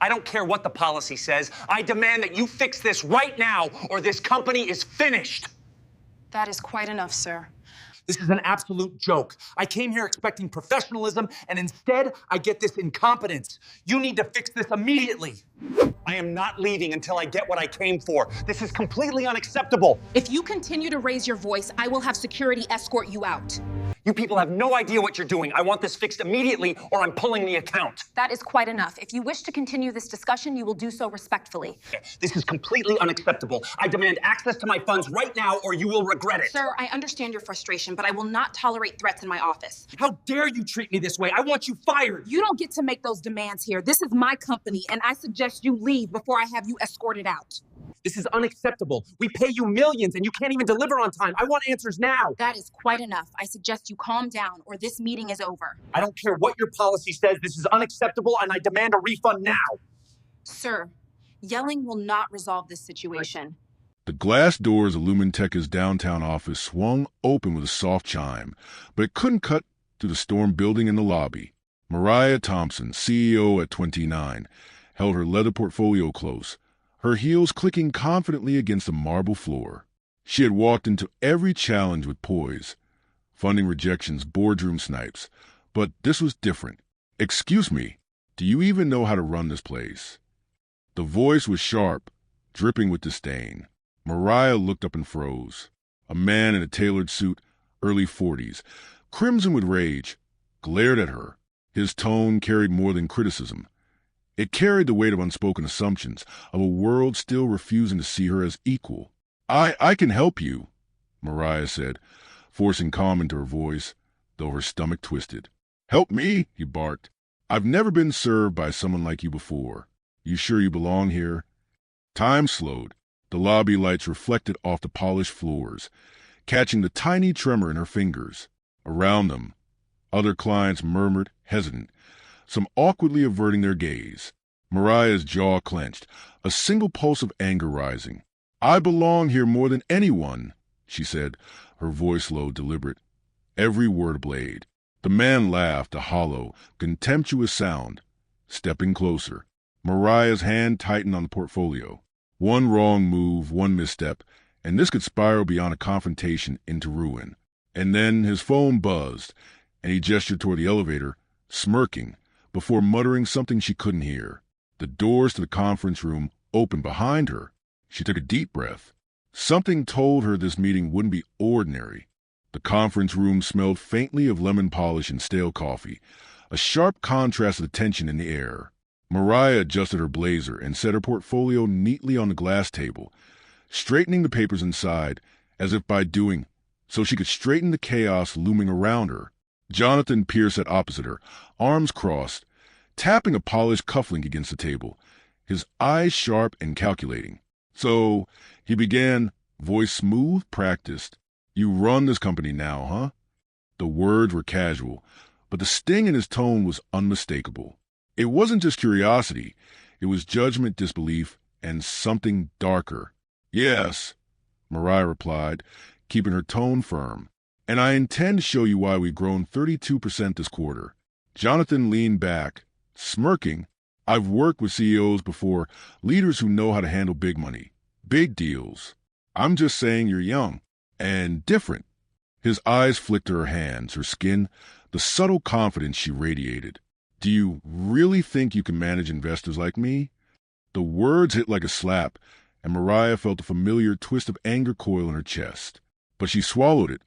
I don't care what the policy says. I demand that you fix this right now, or this company is finished. That is quite enough, sir. This is an absolute joke. I came here expecting professionalism, and instead, I get this incompetence. You need to fix this immediately. I am not leaving until I get what I came for. This is completely unacceptable. If you continue to raise your voice, I will have security escort you out. You people have no idea what you're doing. I want this fixed immediately, or I'm pulling the account. That is quite enough. If you wish to continue this discussion, you will do so respectfully. This is completely unacceptable. I demand access to my funds right now, or you will regret it. Sir, I understand your frustration, but I will not tolerate threats in my office. How dare you treat me this way? I want you fired. You don't get to make those demands here. This is my company, and I suggest you leave before I have you escorted out. This is unacceptable. We pay you millions, and you can't even deliver on time. I want answers now. That is quite enough. I suggest you calm down, or this meeting is over. I don't care what your policy says. This is unacceptable, and I demand a refund now. Sir, yelling will not resolve this situation. The glass doors of Lumentech's downtown office swung open with a soft chime, but it couldn't cut through the storm building in the lobby. Mariah Thompson, CEO at 29, held her leather portfolio close, her heels clicking confidently against the marble floor. She had walked into every challenge with poise, funding rejections, boardroom snipes, but this was different. "Excuse me, do you even know how to run this place?" The voice was sharp, dripping with disdain. Mariah looked up and froze. A man in a tailored suit, early 40s, crimson with rage, glared at her. His tone carried more than criticism. It carried the weight of unspoken assumptions, of a world still refusing to see her as equal. I can help you," Mariah said, forcing calm into her voice, though her stomach twisted. "Help me?" he barked. "I've never been served by someone like you before. You sure you belong here?" Time slowed. The lobby lights reflected off the polished floors, catching the tiny tremor in her fingers. Around them, other clients murmured, hesitant, some awkwardly averting their gaze. Mariah's jaw clenched, a single pulse of anger rising. "I belong here more than anyone," she said, her voice low, deliberate, every word a blade. The man laughed, a hollow, contemptuous sound. Stepping closer, Mariah's hand tightened on the portfolio. One wrong move, one misstep, and this could spiral beyond a confrontation into ruin. And then his phone buzzed, and he gestured toward the elevator, smirking, before muttering something she couldn't hear. The doors to the conference room opened behind her. She took a deep breath. Something told her this meeting wouldn't be ordinary. The conference room smelled faintly of lemon polish and stale coffee, a sharp contrast of the tension in the air. Mariah adjusted her blazer and set her portfolio neatly on the glass table, straightening the papers inside, as if by doing so she could straighten the chaos looming around her. Jonathan Pierce sat opposite her, arms crossed, tapping a polished cufflink against the table, his eyes sharp and calculating. "So," he began, voice smooth, practiced, "you run this company now, huh?" The words were casual, but the sting in his tone was unmistakable. It wasn't just curiosity. It was judgment, disbelief, and something darker. "Yes," Mariah replied, keeping her tone firm. "And I intend to show you why we've grown 32% this quarter." Jonathan leaned back, smirking. "I've worked with CEOs before, leaders who know how to handle big money, big deals. I'm just saying you're young and different." His eyes flicked to her hands, her skin, the subtle confidence she radiated. "Do you really think you can manage investors like me?" The words hit like a slap, and Mariah felt a familiar twist of anger coil in her chest. But she swallowed it,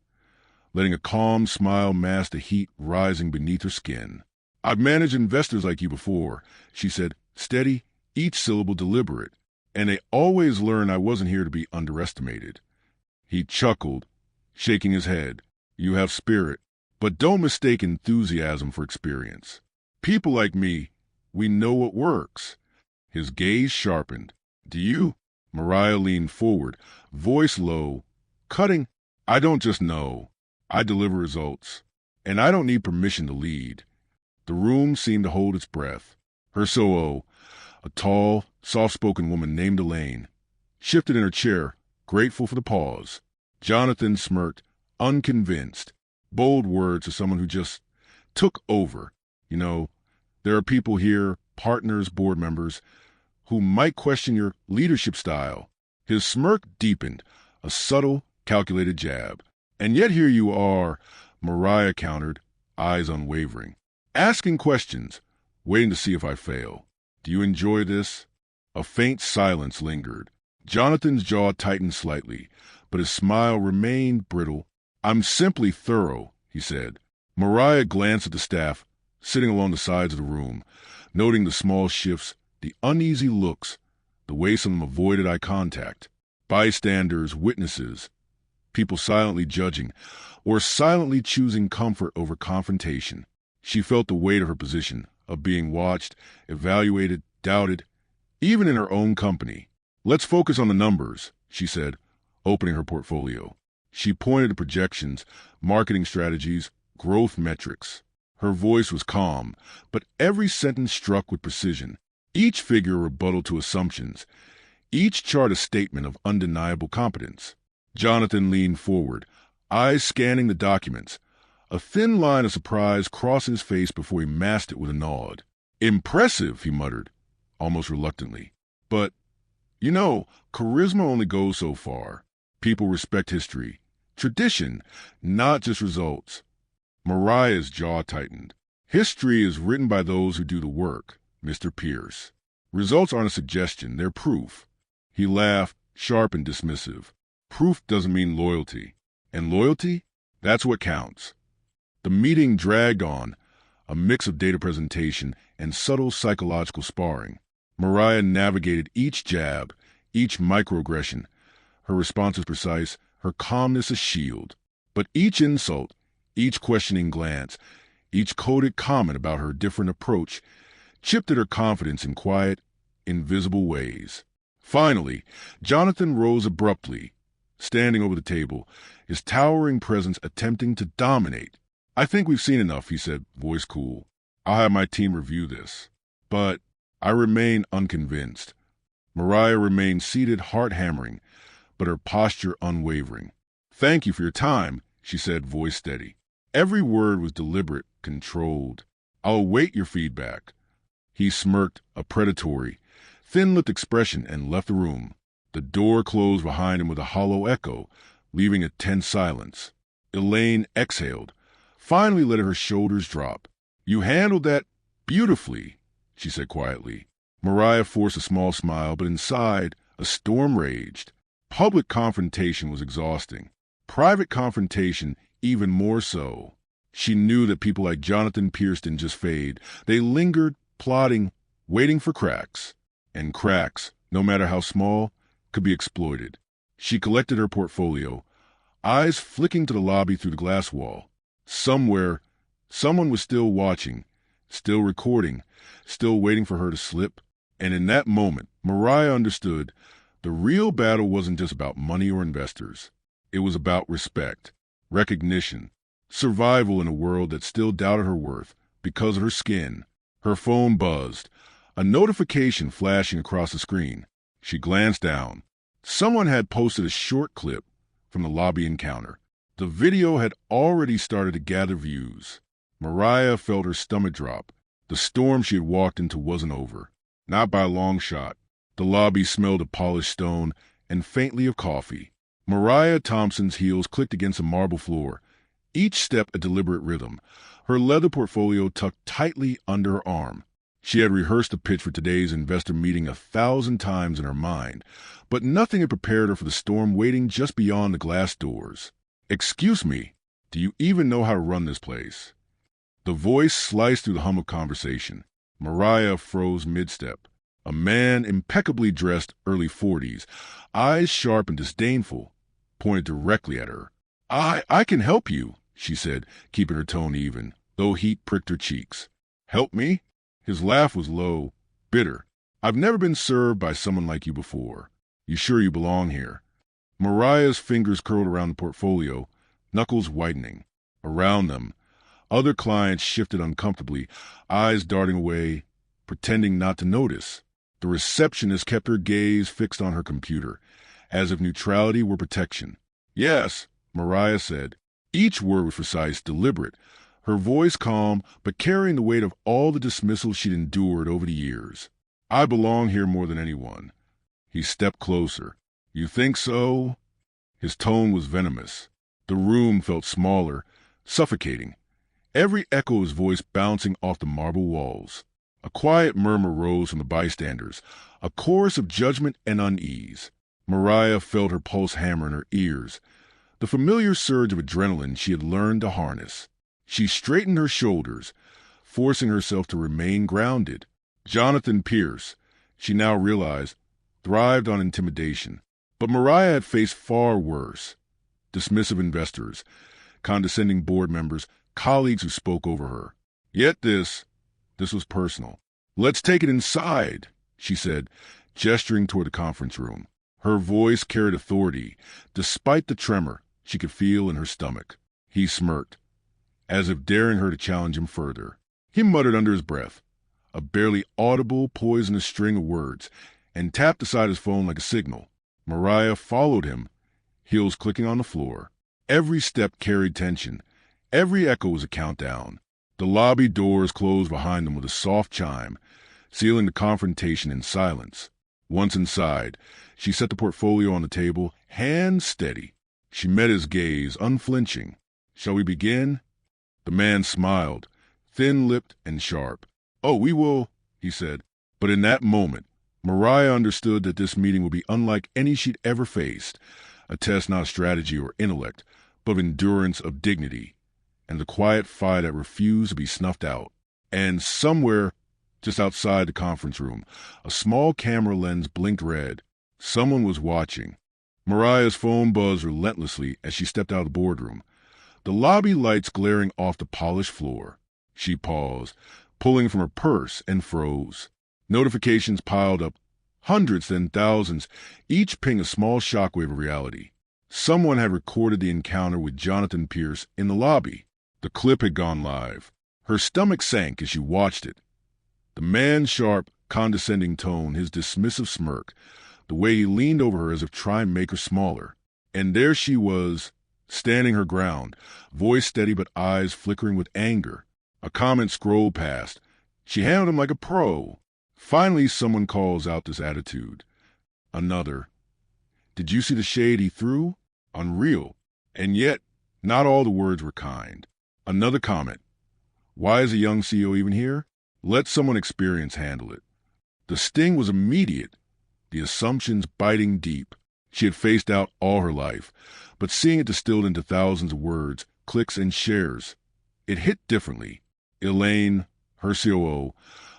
letting a calm smile mask the heat rising beneath her skin. "I've managed investors like you before," she said, steady, each syllable deliberate, "and they always learned I wasn't here to be underestimated." He chuckled, shaking his head. "You have spirit, but don't mistake enthusiasm for experience. People like me, we know what works." His gaze sharpened. "Do you?" Mariah leaned forward, voice low, cutting. "I don't just know. I deliver results. And I don't need permission to lead." The room seemed to hold its breath. Her COO, a tall, soft-spoken woman named Elaine, shifted in her chair, grateful for the pause. Jonathan smirked, unconvinced. Bold words to someone who just took over. "You know, there are people here partners, board members, who might question your leadership style. His smirk deepened, a subtle, calculated jab. And yet here you are, Mariah countered, eyes unwavering. Asking questions, waiting to see if I fail. Do you enjoy this? A faint silence lingered. Jonathan's jaw tightened slightly, but his smile remained brittle. I'm simply thorough, he said. Mariah glanced at the staff, sitting along the sides of the room, noting the small shifts, the uneasy looks, the way some of them avoided eye contact. Bystanders, witnesses, people silently judging, or silently choosing comfort over confrontation. She felt the weight of her position, of being watched, evaluated, doubted, even in her own company. Let's focus on the numbers, she said, opening her portfolio. She pointed to projections, marketing strategies, growth metrics. Her voice was calm, but every sentence struck with precision. Each figure a rebuttal to assumptions, each chart a statement of undeniable competence. Jonathan leaned forward, eyes scanning the documents, a thin line of surprise crossing his face before he masked it with a nod. Impressive, he muttered, almost reluctantly. But, charisma only goes so far. People respect history, tradition, not just results. Mariah's jaw tightened. History is written by those who do the work, Mr. Pierce. Results aren't a suggestion, they're proof. He laughed, sharp and dismissive. Proof doesn't mean loyalty. And loyalty? That's what counts. The meeting dragged on, a mix of data presentation and subtle psychological sparring. Mariah navigated each jab, each microaggression. Her response was precise, her calmness a shield. But each insult, each questioning glance, each coded comment about her different approach chipped at her confidence in quiet, invisible ways. Finally, Jonathan rose abruptly, standing over the table, his towering presence attempting to dominate. I think we've seen enough, he said, voice cool. I'll have my team review this. But I remain unconvinced. Mariah remained seated, heart hammering, but her posture unwavering. Thank you for your time, she said, voice steady. Every word was deliberate, controlled. I'll await your feedback. He smirked, a predatory, thin-lipped expression, and left the room. The door closed behind him with a hollow echo, leaving a tense silence. Elaine exhaled, finally letting her shoulders drop. You handled that beautifully, she said quietly. Mariah forced a small smile, but inside, a storm raged. Public confrontation was exhausting. Private confrontation even more so. She knew that people like Jonathan Pierce didn't just fade. They lingered, plotting, waiting for cracks. And cracks, no matter how small, could be exploited. She collected her portfolio, eyes flicking to the lobby through the glass wall. Somewhere, someone was still watching, still recording, still waiting for her to slip. And in that moment, Mariah understood the real battle wasn't just about money or investors. It was about respect, recognition, survival in a world that still doubted her worth because of her skin. Her phone buzzed, a notification flashing across the screen. She glanced down. Someone had posted a short clip from the lobby encounter. The video had already started to gather views. Mariah felt her stomach drop. The storm she had walked into wasn't over. Not by a long shot. The lobby smelled of polished stone and faintly of coffee. Mariah Thompson's heels clicked against the marble floor, each step a deliberate rhythm, her leather portfolio tucked tightly under her arm. She had rehearsed the pitch for today's investor meeting 1,000 times in her mind, but nothing had prepared her for the storm waiting just beyond the glass doors. Excuse me, do you even know how to run this place? The voice sliced through the hum of conversation. Mariah froze mid-step. A man impeccably dressed, early 40s, eyes sharp and disdainful, pointed directly at her. I can help you, she said, keeping her tone even, though heat pricked her cheeks. Help me? His laugh was low, bitter. I've never been served by someone like you before. You sure you belong here? Mariah's fingers curled around the portfolio, knuckles whitening. Around them, other clients shifted uncomfortably, eyes darting away, pretending not to notice. The receptionist kept her gaze fixed on her computer, as if neutrality were protection. Yes, Mariah said. Each word was precise, deliberate, her voice calm but carrying the weight of all the dismissal she'd endured over the years. "I belong here more than anyone." He stepped closer. "You think so?" His tone was venomous. The room felt smaller, suffocating, every echo of his voice bouncing off the marble walls. A quiet murmur rose from the bystanders, a chorus of judgment and unease. Mariah felt her pulse hammer in her ears, the familiar surge of adrenaline she had learned to harness. She straightened her shoulders, forcing herself to remain grounded. Jonathan Pierce, she now realized, thrived on intimidation. But Mariah had faced far worse. Dismissive investors, condescending board members, colleagues who spoke over her. Yet this was personal. "Let's take it inside," she said, gesturing toward the conference room. Her voice carried authority, despite the tremor she could feel in her stomach. He smirked, as if daring her to challenge him further. He muttered under his breath, a barely audible, poisonous string of words, and tapped aside his phone like a signal. Mariah followed him, heels clicking on the floor. Every step carried tension. Every echo was a countdown. The lobby doors closed behind them with a soft chime, sealing the confrontation in silence. Once inside, she set the portfolio on the table, hands steady. She met his gaze, unflinching. "Shall we begin?" The man smiled, thin-lipped and sharp. "Oh, we will," he said. But in that moment, Mariah understood that this meeting would be unlike any she'd ever faced, a test not of strategy or intellect, but of endurance, of dignity, and the quiet fire that refused to be snuffed out. And somewhere, just outside the conference room, a small camera lens blinked red. Someone was watching. Mariah's phone buzzed relentlessly as she stepped out of the boardroom, the lobby lights glaring off the polished floor. She paused, pulling from her purse, and froze. Notifications piled up, hundreds then thousands, each ping a small shockwave of reality. Someone had recorded the encounter with Jonathan Pierce in the lobby. The clip had gone live. Her stomach sank as she watched it. The man's sharp, condescending tone, his dismissive smirk, the way he leaned over her as if trying to make her smaller. And there she was, standing her ground, voice steady but eyes flickering with anger. A comment scrolled past. She handled him like a pro. Finally, someone calls out this attitude. Another. "Did you see the shade he threw? Unreal." And yet, not all the words were kind. Another comment. "Why is a young CEO even here? Let someone experienced handle it." The sting was immediate, the assumptions biting deep. She had faced out all her life, but seeing it distilled into thousands of words, clicks, and shares, it hit differently. Elaine, her COO,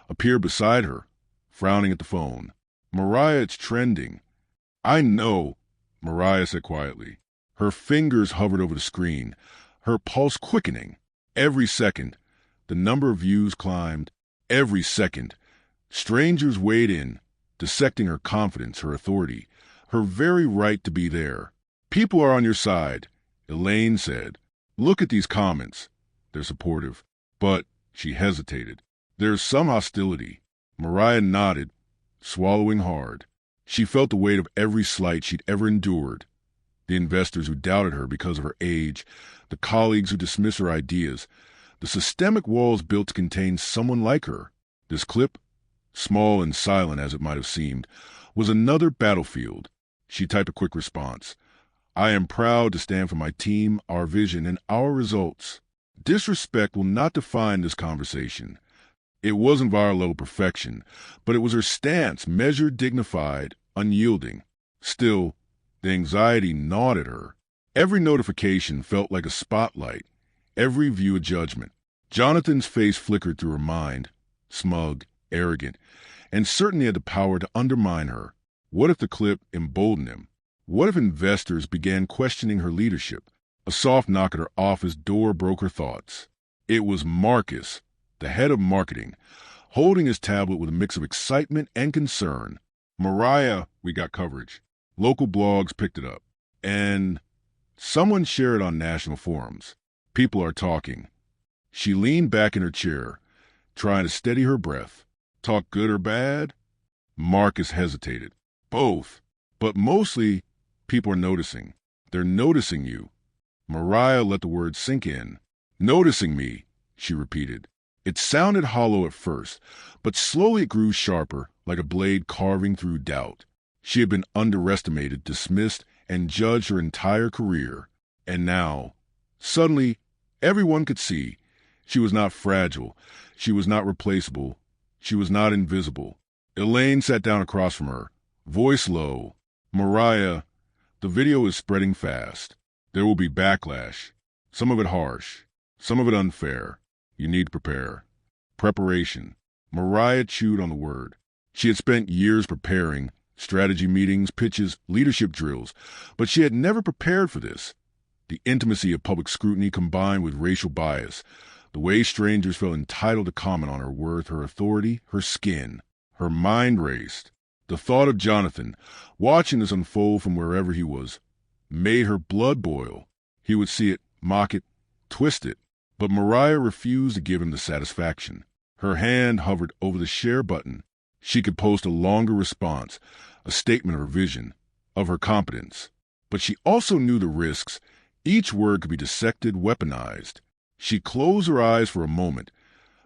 appeared beside her, frowning at the phone. "Mariah, it's trending." "I know," Mariah said quietly. Her fingers hovered over the screen, her pulse quickening. Every second, the number of views climbed. Every second, strangers weighed in, dissecting her confidence, her authority, her very right to be there. "People are on your side," Elaine said. "Look at these comments. They're supportive." But she hesitated. "There's some hostility." Mariah nodded, swallowing hard. She felt the weight of every slight she'd ever endured. The investors who doubted her because of her age, the colleagues who dismissed her ideas, the systemic walls built to contain someone like her. This clip, small and silent as it might have seemed, was another battlefield. She typed a quick response. "I am proud to stand for my team, our vision, and our results." Disrespect will not define this conversation. It wasn't viral-level perfection, but it was her stance, measured, dignified, unyielding. Still, the anxiety gnawed at her. Every notification felt like a spotlight, every view a judgment. Jonathan's face flickered through her mind, smug, arrogant, and certainly had the power to undermine her. What if the clip emboldened him? What if investors began questioning her leadership? A soft knock at her office door broke her thoughts. It was Marcus, the head of marketing, holding his tablet with a mix of excitement and concern. "Mariah, we got coverage. Local blogs picked it up. And someone shared it on national forums. People are talking." She leaned back in her chair, trying to steady her breath. "Talk good or bad?" Marcus hesitated. "Both. But mostly, people are noticing. They're noticing you." Mariah let the words sink in. "Noticing me," she repeated. It sounded hollow at first, but slowly it grew sharper, like a blade carving through doubt. She had been underestimated, dismissed, and judged her entire career. And now, suddenly, everyone could see. She was not fragile. She was not replaceable. She was not invisible. Elaine sat down across from her, voice low. Mariah, the video is spreading fast. There will be backlash. Some of it harsh. Some of it unfair. You need to prepare. Preparation. Mariah chewed on the word. She had spent years preparing, strategy meetings, pitches, leadership drills, but she had never prepared for this. The intimacy of public scrutiny combined with racial bias, the way strangers felt entitled to comment on her worth, her authority, her skin. Her mind raced. The thought of Jonathan, watching this unfold from wherever he was, made her blood boil. He would see it, mock it, twist it. But Mariah refused to give him the satisfaction. Her hand hovered over the share button. She could post a longer response, a statement of her vision, of her competence. But she also knew the risks. Each word could be dissected, weaponized. She closed her eyes for a moment,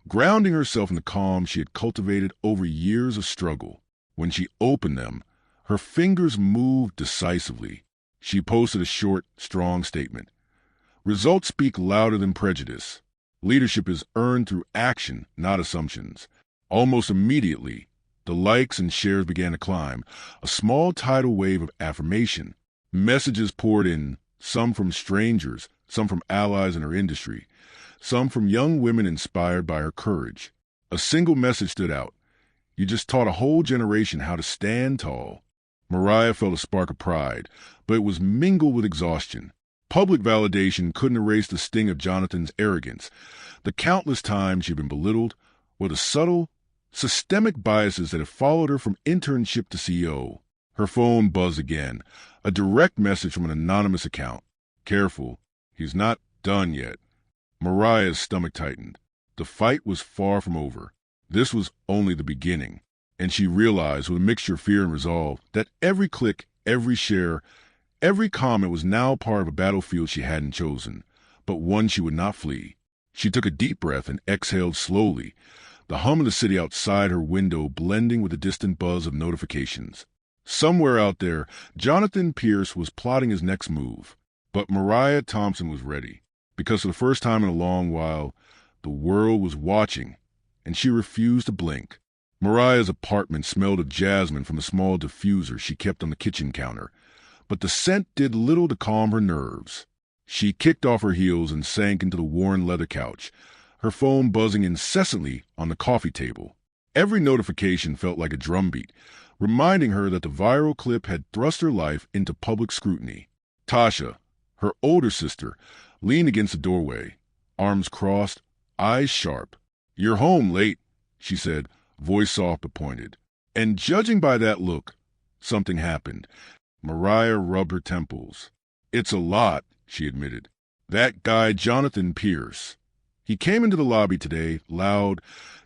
grounding herself in the calm she had cultivated over years of struggle. When she opened them, her fingers moved decisively. She posted a short, strong statement. Results speak louder than prejudice. Leadership is earned through action, not assumptions. Almost immediately, the likes and shares began to climb, a small tidal wave of affirmation. Messages poured in, some from strangers, some from allies in her industry, some from young women inspired by her courage. A single message stood out. You just taught a whole generation how to stand tall. Mariah felt a spark of pride, but it was mingled with exhaustion. Public validation couldn't erase the sting of Jonathan's arrogance, the countless times she'd been belittled, or the subtle, systemic biases that had followed her from internship to CEO. Her phone buzzed again, a direct message from an anonymous account. Careful, he's not done yet. Mariah's stomach tightened. The fight was far from over. This was only the beginning, and she realized with a mixture of fear and resolve that every click, every share, every comment was now part of a battlefield she hadn't chosen, but one she would not flee. She took a deep breath and exhaled slowly, the hum of the city outside her window blending with the distant buzz of notifications. Somewhere out there, Jonathan Pierce was plotting his next move, but Mariah Thompson was ready, because for the first time in a long while, the world was watching, and she refused to blink. Mariah's apartment smelled of jasmine from a small diffuser she kept on the kitchen counter, but the scent did little to calm her nerves. She kicked off her heels and sank into the worn leather couch, her phone buzzing incessantly on the coffee table. Every notification felt like a drumbeat, reminding her that the viral clip had thrust her life into public scrutiny. Tasha, her older sister, leaned against the doorway, arms crossed, eyes sharp. "You're home late," she said, voice soft but pointed. And judging by that look, something happened. Mariah rubbed her temples. "It's a lot," she admitted. "That guy Jonathan Pierce. He came into the lobby today, loud,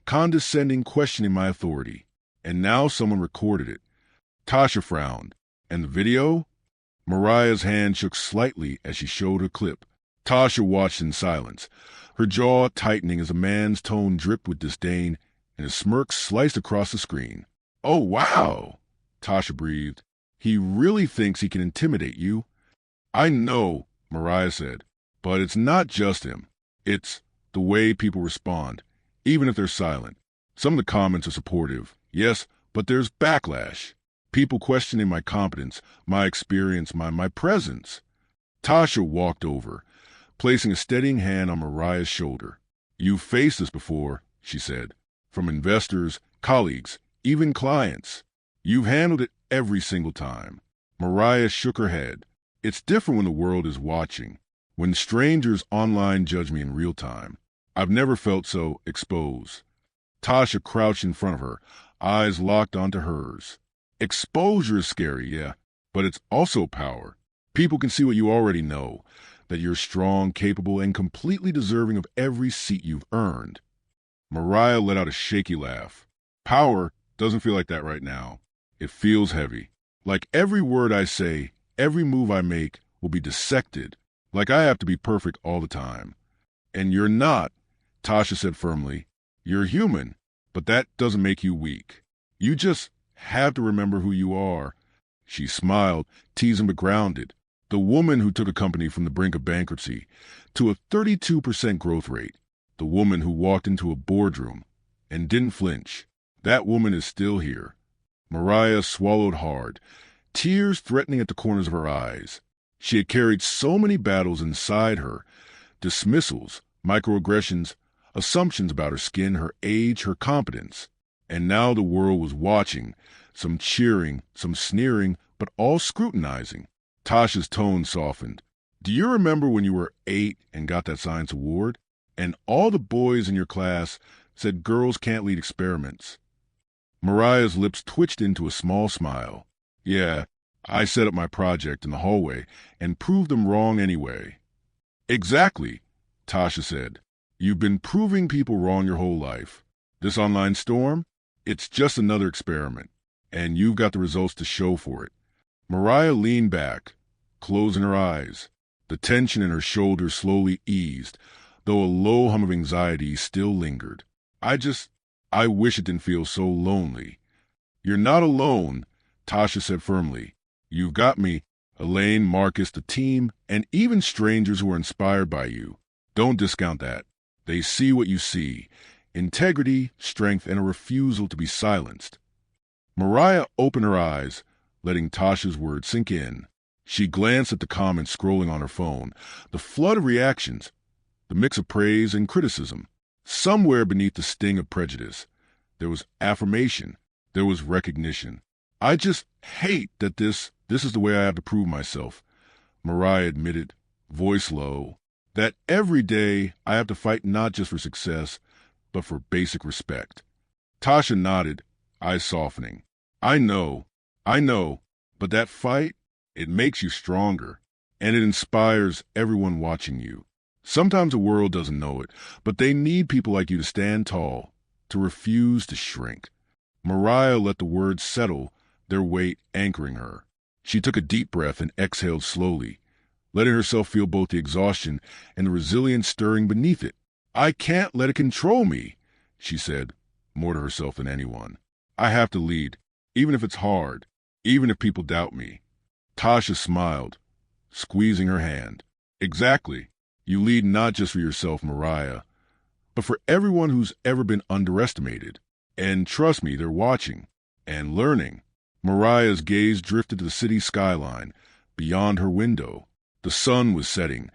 condescending, questioning my authority. And now someone recorded it." Tasha frowned. "And the video?" Mariah's hand shook slightly as she showed her clip. Tasha watched in silence, her jaw tightening as a man's tone dripped with disdain and a smirk sliced across the screen. "Oh, wow," Tasha breathed. "He really thinks he can intimidate you." "I know," Mariah said, "but it's not just him. It's the way people respond, even if they're silent. Some of the comments are supportive, yes, but there's backlash. People questioning my competence, my experience, my presence." Tasha walked over, placing a steadying hand on Mariah's shoulder. "You've faced this before," she said, "from investors, colleagues, even clients. You've handled it every single time." Mariah shook her head. "It's different when the world is watching, when strangers online judge me in real time. I've never felt so exposed." Tasha crouched in front of her, eyes locked onto hers. "Exposure is scary, yeah, but it's also power. People can see what you already know, that you're strong, capable, and completely deserving of every seat you've earned." Mariah let out a shaky laugh. "Power doesn't feel like that right now. It feels heavy. Like every word I say, every move I make will be dissected. Like I have to be perfect all the time. And you're not." Tasha said firmly. You're human, but that doesn't make you weak. You just have to remember who you are. She smiled, teasing but grounded. The woman who took a company from the brink of bankruptcy to a 32% growth rate. The woman who walked into a boardroom and didn't flinch. That woman is still here. Mariah swallowed hard, tears threatening at the corners of her eyes. She had carried so many battles inside her, dismissals, microaggressions, assumptions about her skin, her age, her competence. And now the world was watching, some cheering, some sneering, but all scrutinizing. Tasha's tone softened. Do you remember when you were 8 and got that science award? And all the boys in your class said girls can't lead experiments. Mariah's lips twitched into a small smile. Yeah, I set up my project in the hallway and proved them wrong anyway. Exactly, Tasha said. You've been proving people wrong your whole life. This online storm? It's just another experiment, and you've got the results to show for it. Mariah leaned back, closing her eyes. The tension in her shoulders slowly eased, though a low hum of anxiety still lingered. I wish it didn't feel so lonely. You're not alone, Tasha said firmly. You've got me, Elaine, Marcus, the team, and even strangers who are inspired by you. Don't discount that. They see what you see. Integrity, strength, and a refusal to be silenced. Mariah opened her eyes, letting Tasha's words sink in. She glanced at the comments scrolling on her phone, the flood of reactions, the mix of praise and criticism. Somewhere beneath the sting of prejudice, there was affirmation, there was recognition. I just hate that this is the way I have to prove myself, Mariah admitted, voice low, that every day I have to fight not just for success, but for basic respect. Tasha nodded, eyes softening. I know, but that fight, it makes you stronger, and it inspires everyone watching you. Sometimes the world doesn't know it, but they need people like you to stand tall, to refuse to shrink. Mariah let the words settle, their weight anchoring her. She took a deep breath and exhaled slowly, letting herself feel both the exhaustion and the resilience stirring beneath it. I can't let it control me, she said, more to herself than anyone. I have to lead, even if it's hard, even if people doubt me. Tasha smiled, squeezing her hand. Exactly. You lead not just for yourself, Mariah, but for everyone who's ever been underestimated. And trust me, they're watching and learning. Mariah's gaze drifted to the city skyline beyond her window. The sun was setting,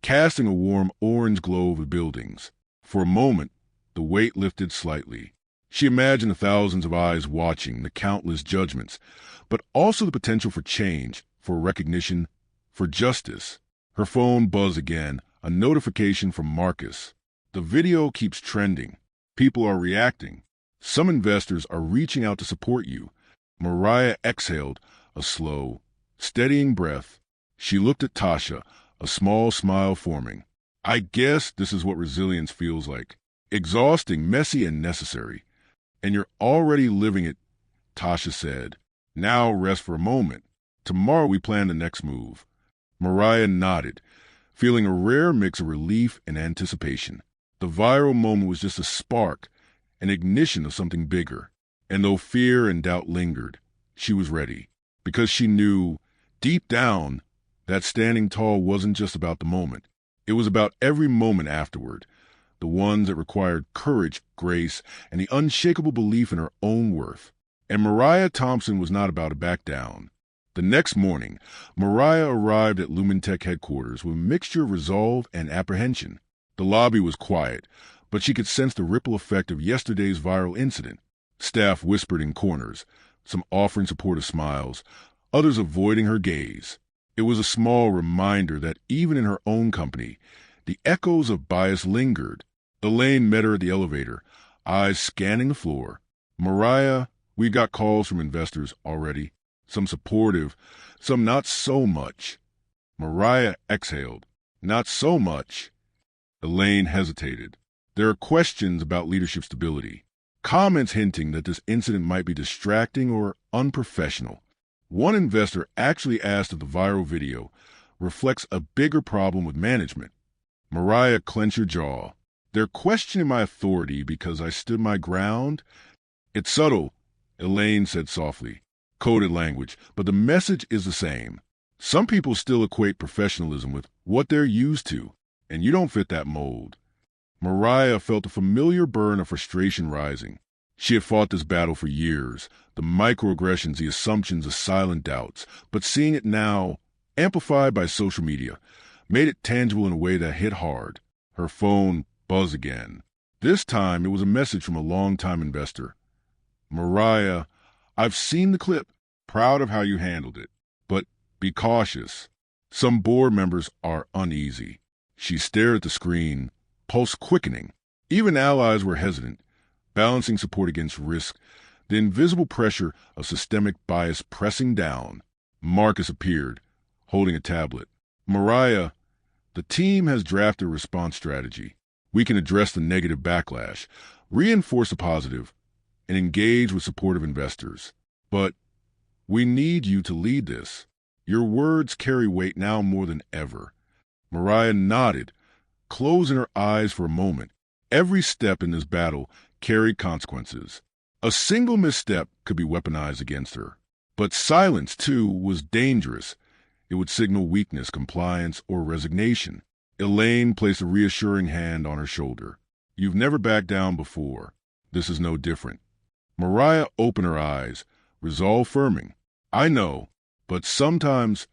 casting a warm orange glow over the buildings. For a moment, the weight lifted slightly. She imagined the thousands of eyes watching, the countless judgments, but also the potential for change, for recognition, for justice. Her phone buzzed again, a notification from Marcus. The video keeps trending. People are reacting. Some investors are reaching out to support you. Mariah exhaled, a slow, steadying breath. She looked at Tasha, a small smile forming. I guess this is what resilience feels like. Exhausting, messy, and necessary. And you're already living it, Tasha said. Now rest for a moment. Tomorrow we plan the next move. Mariah nodded, feeling a rare mix of relief and anticipation. The viral moment was just a spark, an ignition of something bigger. And though fear and doubt lingered, she was ready, because she knew, deep down, that standing tall wasn't just about the moment. It was about every moment afterward, the ones that required courage, grace, and the unshakable belief in her own worth. And Mariah Thompson was not about to back down. The next morning, Mariah arrived at Lumentech headquarters with a mixture of resolve and apprehension. The lobby was quiet, but she could sense the ripple effect of yesterday's viral incident. Staff whispered in corners, some offering supportive smiles, others avoiding her gaze. It was a small reminder that even in her own company, the echoes of bias lingered. Elaine met her at the elevator, eyes scanning the floor. Mariah, we've got calls from investors already. Some supportive, some not so much. Mariah exhaled. Not so much. Elaine hesitated. There are questions about leadership stability. Comments hinting that this incident might be distracting or unprofessional. One investor actually asked if the viral video reflects a bigger problem with management. Mariah clenched her jaw. They're questioning my authority because I stood my ground. It's subtle, Elaine said softly. Coded language, but the message is the same. Some people still equate professionalism with what they're used to, and you don't fit that mold. Mariah felt a familiar burn of frustration rising. She had fought this battle for years, the microaggressions, the assumptions, the silent doubts, but seeing it now, amplified by social media, made it tangible in a way that hit hard. Her phone buzzed again. This time it was a message from a longtime investor. Mariah, I've seen the clip, proud of how you handled it, but be cautious. Some board members are uneasy. She stared at the screen, pulse quickening. Even allies were hesitant, balancing support against risk, the invisible pressure of systemic bias pressing down. Marcus appeared, holding a tablet. Mariah, the team has drafted a response strategy. We can address the negative backlash, reinforce the positive, and engage with supportive investors. But we need you to lead this. Your words carry weight now more than ever. Mariah nodded, closing her eyes for a moment. Every step in this battle carried consequences. A single misstep could be weaponized against her. But silence, too, was dangerous. It would signal weakness, compliance, or resignation. Elaine placed a reassuring hand on her shoulder. You've never backed down before. This is no different. Mariah opened her eyes, resolve firming. I know, but sometimes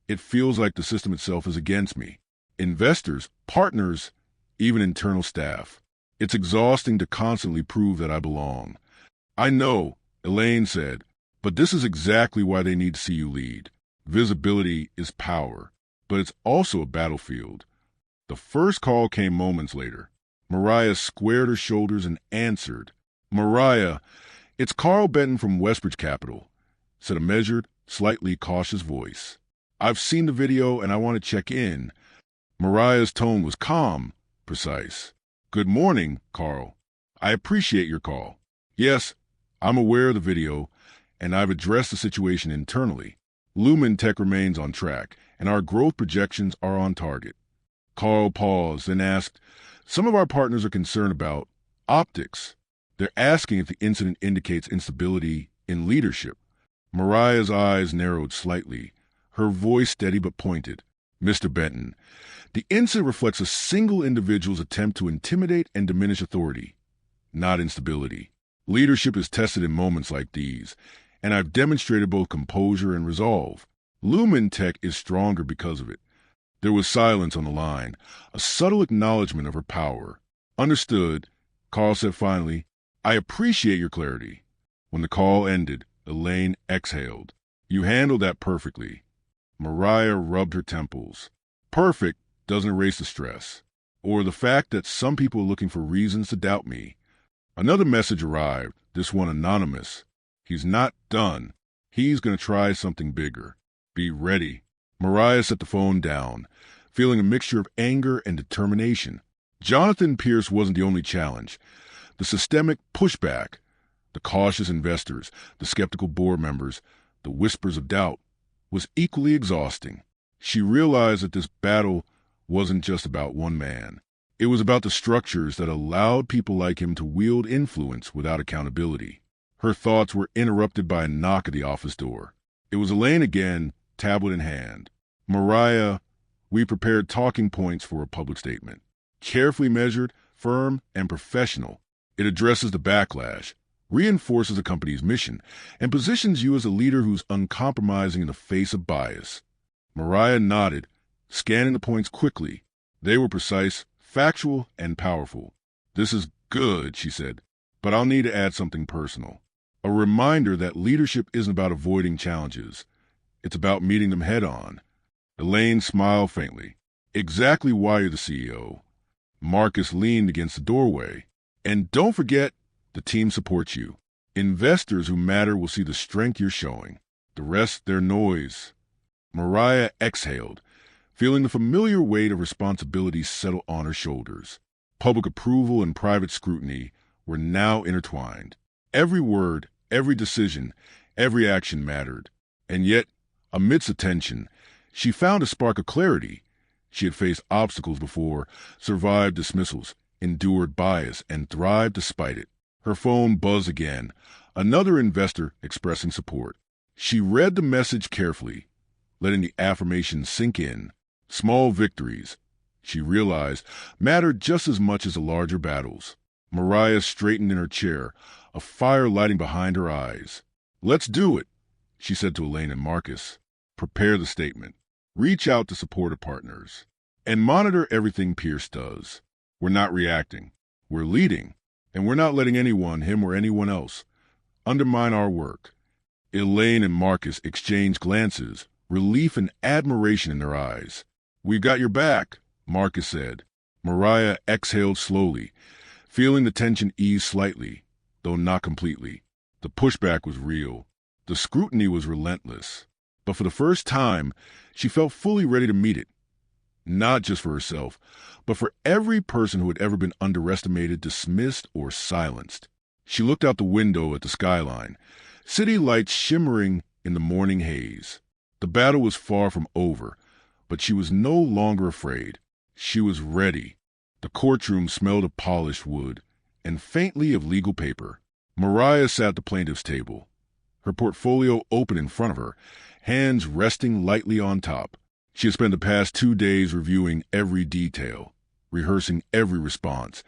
it feels like the system itself is against me. Investors, partners, even internal staff. It's exhausting to constantly prove that I belong. I know, Elaine said, but this is exactly why they need to see you lead. Visibility is power, but it's also a battlefield. The first call came moments later. Mariah squared her shoulders and answered. Mariah, it's Carl Benton from Westbridge Capital, said a measured, slightly cautious voice. I've seen the video and I want to check in. Mariah's tone was calm, precise. Good morning, Carl. I appreciate your call. Yes, I'm aware of the video, and I've addressed the situation internally. Lumen Tech remains on track, and our growth projections are on target. Carl paused and asked, some of our partners are concerned about optics. They're asking if the incident indicates instability in leadership. Mariah's eyes narrowed slightly, her voice steady but pointed. Mr. Benton, the incident reflects a single individual's attempt to intimidate and diminish authority, not instability. Leadership is tested in moments like these, and I've demonstrated both composure and resolve. Lumen Tech is stronger because of it. There was silence on the line, a subtle acknowledgement of her power. Understood, Carl said finally. I appreciate your clarity. When the call ended, Elaine exhaled. You handled that perfectly. Mariah rubbed her temples. Perfect doesn't erase the stress, or the fact that some people are looking for reasons to doubt me. Another message arrived, this one anonymous. He's not done. He's going to try something bigger. Be ready. Mariah set the phone down, feeling a mixture of anger and determination. Jonathan Pierce wasn't the only challenge. The systemic pushback, the cautious investors, the skeptical board members, the whispers of doubt, was equally exhausting. She realized that this battle wasn't just about one man. It was about the structures that allowed people like him to wield influence without accountability. Her thoughts were interrupted by a knock at the office door. It was Elaine again, tablet in hand. Mariah, we prepared talking points for a public statement. Carefully measured, firm, and professional. It addresses the backlash, reinforces the company's mission, and positions you as a leader who's uncompromising in the face of bias. Mariah nodded, scanning the points quickly. They were precise, factual, and powerful. This is good, she said, but I'll need to add something personal. A reminder that leadership isn't about avoiding challenges. It's about meeting them head on. Elaine smiled faintly. Exactly why you're the CEO. Marcus leaned against the doorway. And don't forget, the team supports you. Investors who matter will see the strength you're showing. The rest, their noise. Mariah exhaled, feeling the familiar weight of responsibility settle on her shoulders. Public approval and private scrutiny were now intertwined. Every word, every decision, every action mattered. And yet, amidst the tension, she found a spark of clarity. She had faced obstacles before, survived dismissals, endured bias, and thrived despite it. Her phone buzzed again, another investor expressing support. She read the message carefully, letting the affirmation sink in. Small victories, she realized, mattered just as much as the larger battles. Mariah straightened in her chair, a fire lighting behind her eyes. "Let's do it," she said to Elaine and Marcus. "Prepare the statement. Reach out to supportive partners. And monitor everything Pierce does. We're not reacting. We're leading. And we're not letting anyone, him or anyone else, undermine our work." Elaine and Marcus exchanged glances, relief and admiration in their eyes. "We've got your back," Marcus said. Mariah exhaled slowly, feeling the tension ease slightly, though not completely. The pushback was real. The scrutiny was relentless. But for the first time, she felt fully ready to meet it. Not just for herself, but for every person who had ever been underestimated, dismissed, or silenced. She looked out the window at the skyline, city lights shimmering in the morning haze. The battle was far from over, but she was no longer afraid. She was ready. The courtroom smelled of polished wood and faintly of legal paper. Mariah sat at the plaintiff's table, her portfolio open in front of her, hands resting lightly on top. She had spent the past 2 days reviewing every detail, rehearsing every response,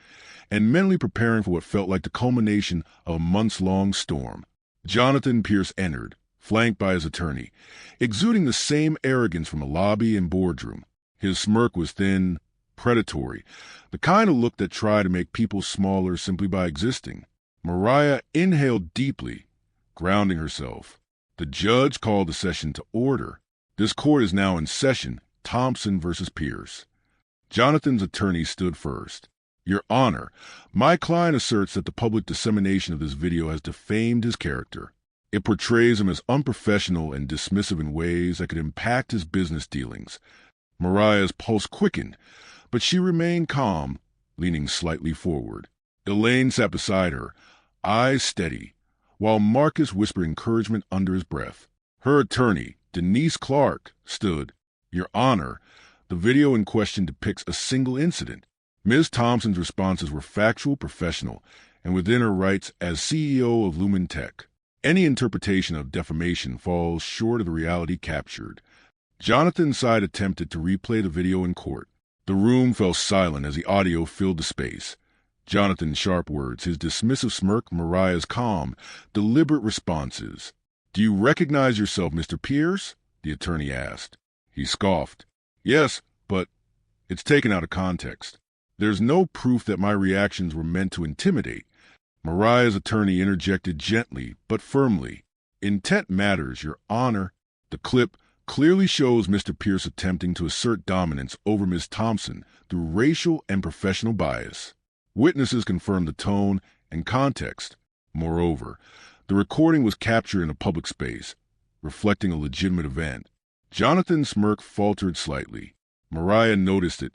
and mentally preparing for what felt like the culmination of a months-long storm. Jonathan Pierce entered, flanked by his attorney, exuding the same arrogance from the lobby and boardroom. His smirk was thin, predatory, the kind of look that tried to make people smaller simply by existing. Mariah inhaled deeply, grounding herself. The judge called the session to order. This court is now in session, Thompson versus Pierce. Jonathan's attorney stood first. "Your Honor, my client asserts that the public dissemination of this video has defamed his character. It portrays him as unprofessional and dismissive in ways that could impact his business dealings." Mariah's pulse quickened, but she remained calm, leaning slightly forward. Elaine sat beside her, eyes steady, while Marcus whispered encouragement under his breath. Her attorney, Denise Clark, stood. "Your Honor, the video in question depicts a single incident." Ms. Thompson's responses were factual, professional, and within her rights as CEO of Lumen Tech. Any interpretation of defamation falls short of the reality captured. Jonathan's side attempted to replay the video in court. The room fell silent as the audio filled the space. Jonathan's sharp words, his dismissive smirk, Mariah's calm, deliberate responses. "Do you recognize yourself, Mr. Pierce?" the attorney asked. He scoffed. "Yes, but it's taken out of context. There's no proof that my reactions were meant to intimidate." Mariah's attorney interjected gently but firmly. "Intent matters, Your Honor." The clip clearly shows Mr. Pierce attempting to assert dominance over Ms. Thompson through racial and professional bias. Witnesses confirmed the tone and context. Moreover, the recording was captured in a public space, reflecting a legitimate event. Jonathan's smirk faltered slightly. Mariah noticed it,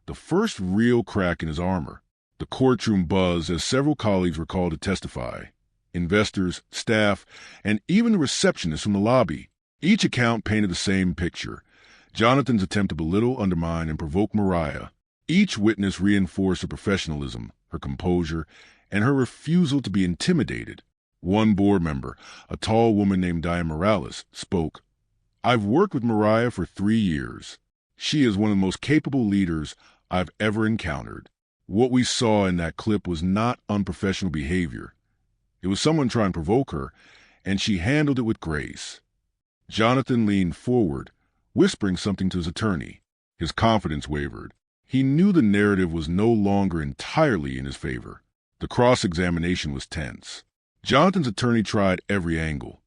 the first real crack in his armor. The courtroom buzzed as several colleagues were called to testify. Investors, staff, and even the receptionist from the lobby. Each account painted the same picture. Jonathan's attempt to belittle, undermine, and provoke Mariah. Each witness reinforced her professionalism, her composure, and her refusal to be intimidated. One board member, a tall woman named Diane Morales, spoke. "I've worked with Mariah for 3 years. She is one of the most capable leaders I've ever encountered." What we saw in that clip was not unprofessional behavior. It was someone trying to provoke her, and she handled it with grace. Jonathan leaned forward, whispering something to his attorney. His confidence wavered. He knew the narrative was no longer entirely in his favor. The cross-examination was tense. Jonathan's attorney tried every angle,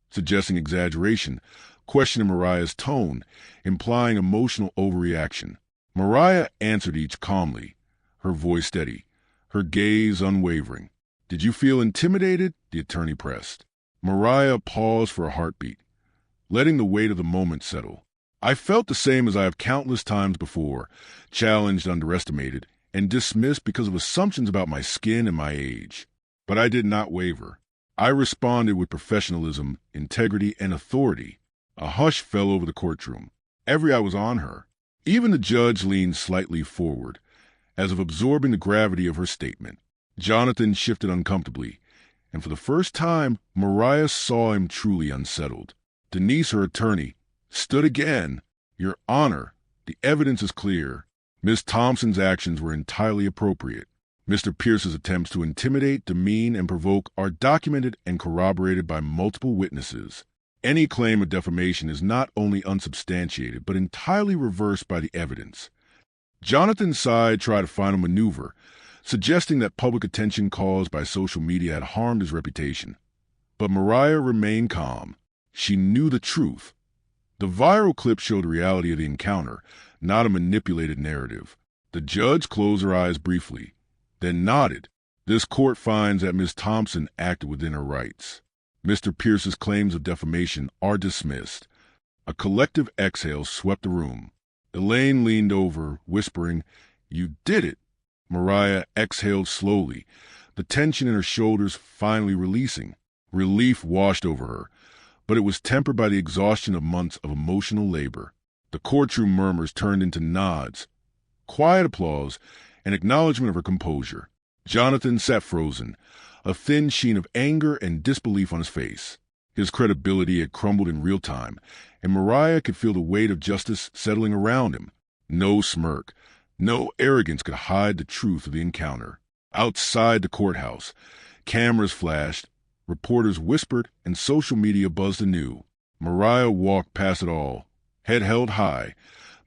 suggesting exaggeration, questioning Mariah's tone, implying emotional overreaction. Mariah answered each calmly, her voice steady, her gaze unwavering. "Did you feel intimidated?" the attorney pressed. Mariah paused for a heartbeat, letting the weight of the moment settle. "I felt the same as I have countless times before, challenged, underestimated, and dismissed because of assumptions about my skin and my age. But I did not waver. I responded with professionalism, integrity, and authority." A hush fell over the courtroom. Every eye was on her. Even the judge leaned slightly forward, as if absorbing the gravity of her statement. Jonathan shifted uncomfortably, and for the first time, Mariah saw him truly unsettled. Denise, her attorney, stood again. "Your Honor, the evidence is clear. Miss Thompson's actions were entirely appropriate. Mr. Pierce's attempts to intimidate, demean, and provoke are documented and corroborated by multiple witnesses. Any claim of defamation is not only unsubstantiated, but entirely reversed by the evidence." Jonathan's side tried a final maneuver, suggesting that public attention caused by social media had harmed his reputation. But Mariah remained calm. She knew the truth. The viral clip showed the reality of the encounter, not a manipulated narrative. The judge closed her eyes briefly, then nodded. "This court finds that Ms. Thompson acted within her rights. Mr. Pierce's claims of defamation are dismissed." A collective exhale swept the room. Elaine leaned over, whispering, "You did it." Mariah exhaled slowly, the tension in her shoulders finally releasing. Relief washed over her, but it was tempered by the exhaustion of months of emotional labor. The courtroom murmurs turned into nods, quiet applause, and acknowledgement of her composure. Jonathan sat frozen, a thin sheen of anger and disbelief on his face. His credibility had crumbled in real time, and Mariah could feel the weight of justice settling around him. No smirk, no arrogance could hide the truth of the encounter. Outside the courthouse, cameras flashed, reporters whispered, and social media buzzed anew. Mariah walked past it all, head held high,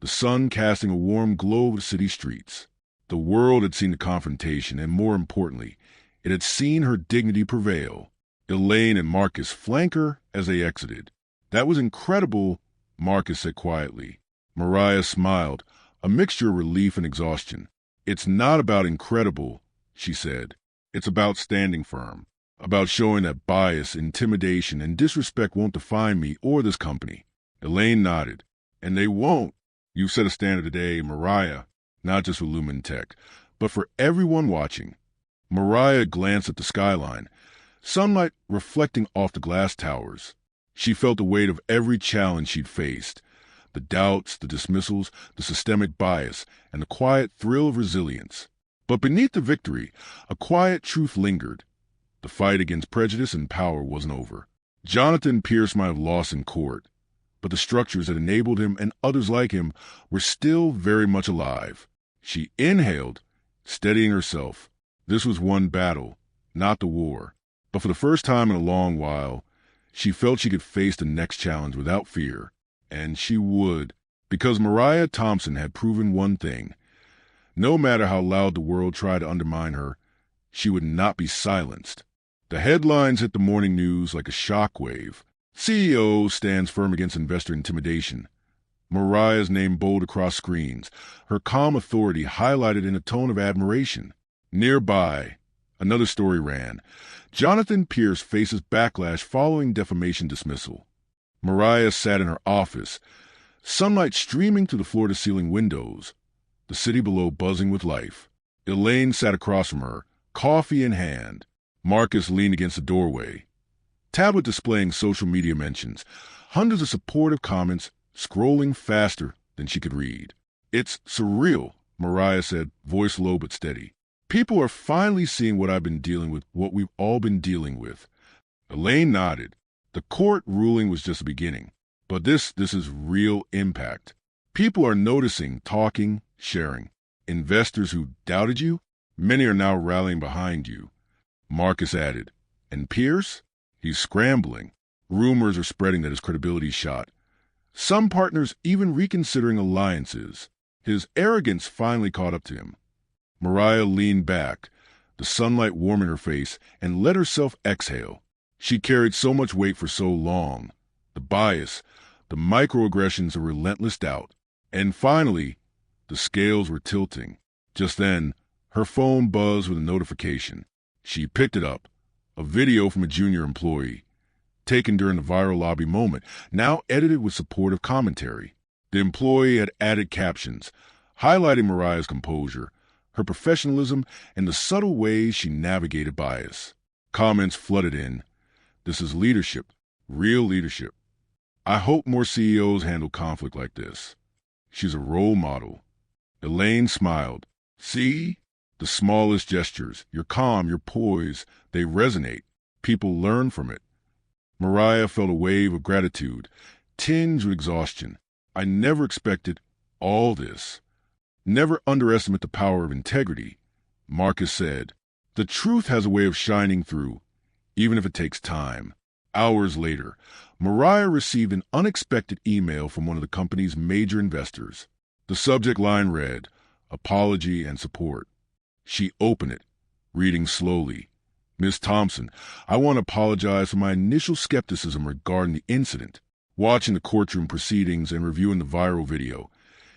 the sun casting a warm glow over the city streets. The world had seen the confrontation, and more importantly, it had seen her dignity prevail. Elaine and Marcus flanked her as they exited. "That was incredible," Marcus said quietly. Mariah smiled, a mixture of relief and exhaustion. "It's not about incredible," she said. "It's about standing firm, about showing that bias, intimidation, and disrespect won't define me or this company." Elaine nodded. "And they won't. You've set a standard today, Mariah, not just for Lumen Tech, but for everyone watching." Mariah glanced at the skyline, sunlight reflecting off the glass towers. She felt the weight of every challenge she'd faced, the doubts, the dismissals, the systemic bias, and the quiet thrill of resilience. But beneath the victory, a quiet truth lingered. The fight against prejudice and power wasn't over. Jonathan Pierce might have lost in court, but the structures that enabled him and others like him were still very much alive. She inhaled, steadying herself. This was one battle, not the war. But for the first time in a long while, she felt she could face the next challenge without fear. And she would, because Mariah Thompson had proven one thing. No matter how loud the world tried to undermine her, she would not be silenced. The headlines hit the morning news like a shockwave. CEO stands firm against investor intimidation. Mariah's name bold across screens, her calm authority highlighted in a tone of admiration. Nearby, another story ran. Jonathan Pierce faces backlash following defamation dismissal. Mariah sat in her office, sunlight streaming through the floor-to-ceiling windows, the city below buzzing with life. Elaine sat across from her, coffee in hand. Marcus leaned against the doorway, tablet displaying social media mentions, hundreds of supportive comments scrolling faster than she could read. "It's surreal," Mariah said, voice low but steady. "People are finally seeing what I've been dealing with, what we've all been dealing with." Elaine nodded. The court ruling was just the beginning. But this is real impact. People are noticing, talking, sharing. Investors who doubted you, many are now rallying behind you. Marcus added, "And Pierce? He's scrambling. Rumors are spreading that his credibility's shot. Some partners even reconsidering alliances." His arrogance finally caught up to him. Mariah leaned back, the sunlight warming her face, and let herself exhale. She carried so much weight for so long. The bias, the microaggressions of relentless doubt. And finally, the scales were tilting. Just then, her phone buzzed with a notification. She picked it up. A video from a junior employee, taken during the viral lobby moment, now edited with supportive commentary. The employee had added captions, highlighting Mariah's composure, her professionalism, and the subtle ways she navigated bias. Comments flooded in. "This is leadership, real leadership. I hope more CEOs handle conflict like this. She's a role model." Elaine smiled, See? The smallest gestures, your calm, your poise, they resonate. People learn from it. Mariah felt a wave of gratitude, tinged with exhaustion. I never expected all this. Never underestimate the power of integrity. Marcus said, the truth has a way of shining through, even if it takes time. Hours later, Mariah received an unexpected email from one of the company's major investors. The subject line read, apology and support. She opened it, reading slowly. Ms. Thompson, I want to apologize for my initial skepticism regarding the incident. Watching the courtroom proceedings and reviewing the viral video,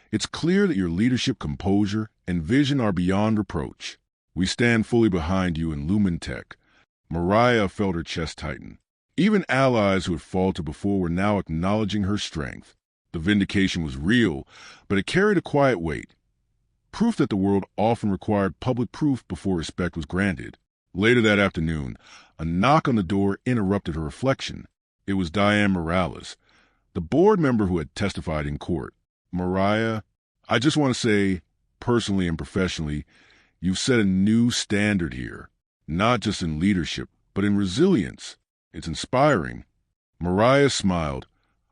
it's clear that your leadership, composure, and vision are beyond reproach. We stand fully behind you in Lumentech. Mariah felt her chest tighten. Even allies who had faltered before were now acknowledging her strength. The vindication was real, but it carried a quiet weight. Proof that the world often required public proof before respect was granted. Later that afternoon, a knock on the door interrupted her reflection. It was Diane Morales, the board member who had testified in court. Mariah, I just want to say, personally and professionally, you've set a new standard here, not just in leadership, but in resilience. It's inspiring. Mariah smiled,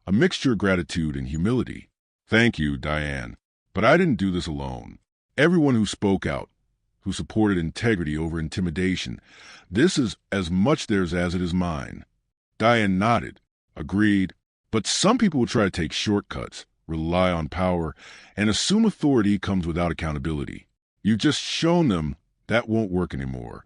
a mixture of gratitude and humility. Thank you, Diane, but I didn't do this alone. Everyone who spoke out, who supported integrity over intimidation, this is as much theirs as it is mine. Diane nodded, agreed, but some people will try to take shortcuts, rely on power, and assume authority comes without accountability. You've just shown them that won't work anymore.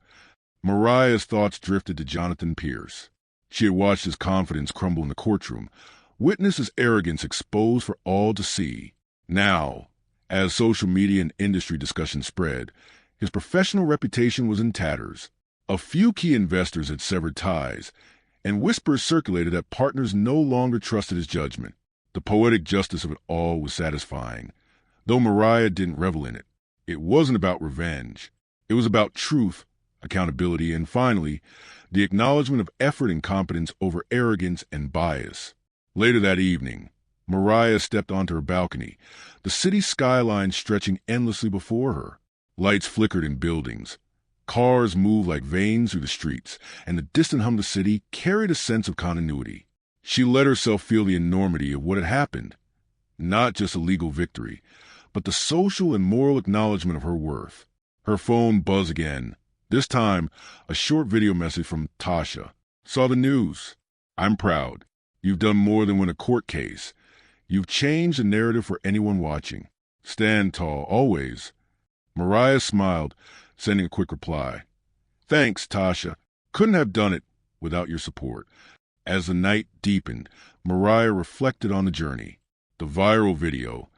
Mariah's thoughts drifted to Jonathan Pierce. She had watched his confidence crumble in the courtroom, witnessed his arrogance exposed for all to see. Now, as social media and industry discussion spread, his professional reputation was in tatters. A few key investors had severed ties, and whispers circulated that partners no longer trusted his judgment. The poetic justice of it all was satisfying, though Mariah didn't revel in it. It wasn't about revenge. It was about truth, accountability, and finally, the acknowledgement of effort and competence over arrogance and bias. Later that evening, Mariah stepped onto her balcony, the city skyline stretching endlessly before her. Lights flickered in buildings. Cars moved like veins through the streets, and the distant hum of the city carried a sense of continuity. She let herself feel the enormity of what had happened. Not just a legal victory, but the social and moral acknowledgement of her worth. Her phone buzzed again. This time, a short video message from Tasha. Saw the news. I'm proud. You've done more than win a court case. You've changed the narrative for anyone watching. Stand tall, always. Mariah smiled, sending a quick reply. Thanks, Tasha. Couldn't have done it without your support. As the night deepened, Mariah reflected on the journey. The viral video,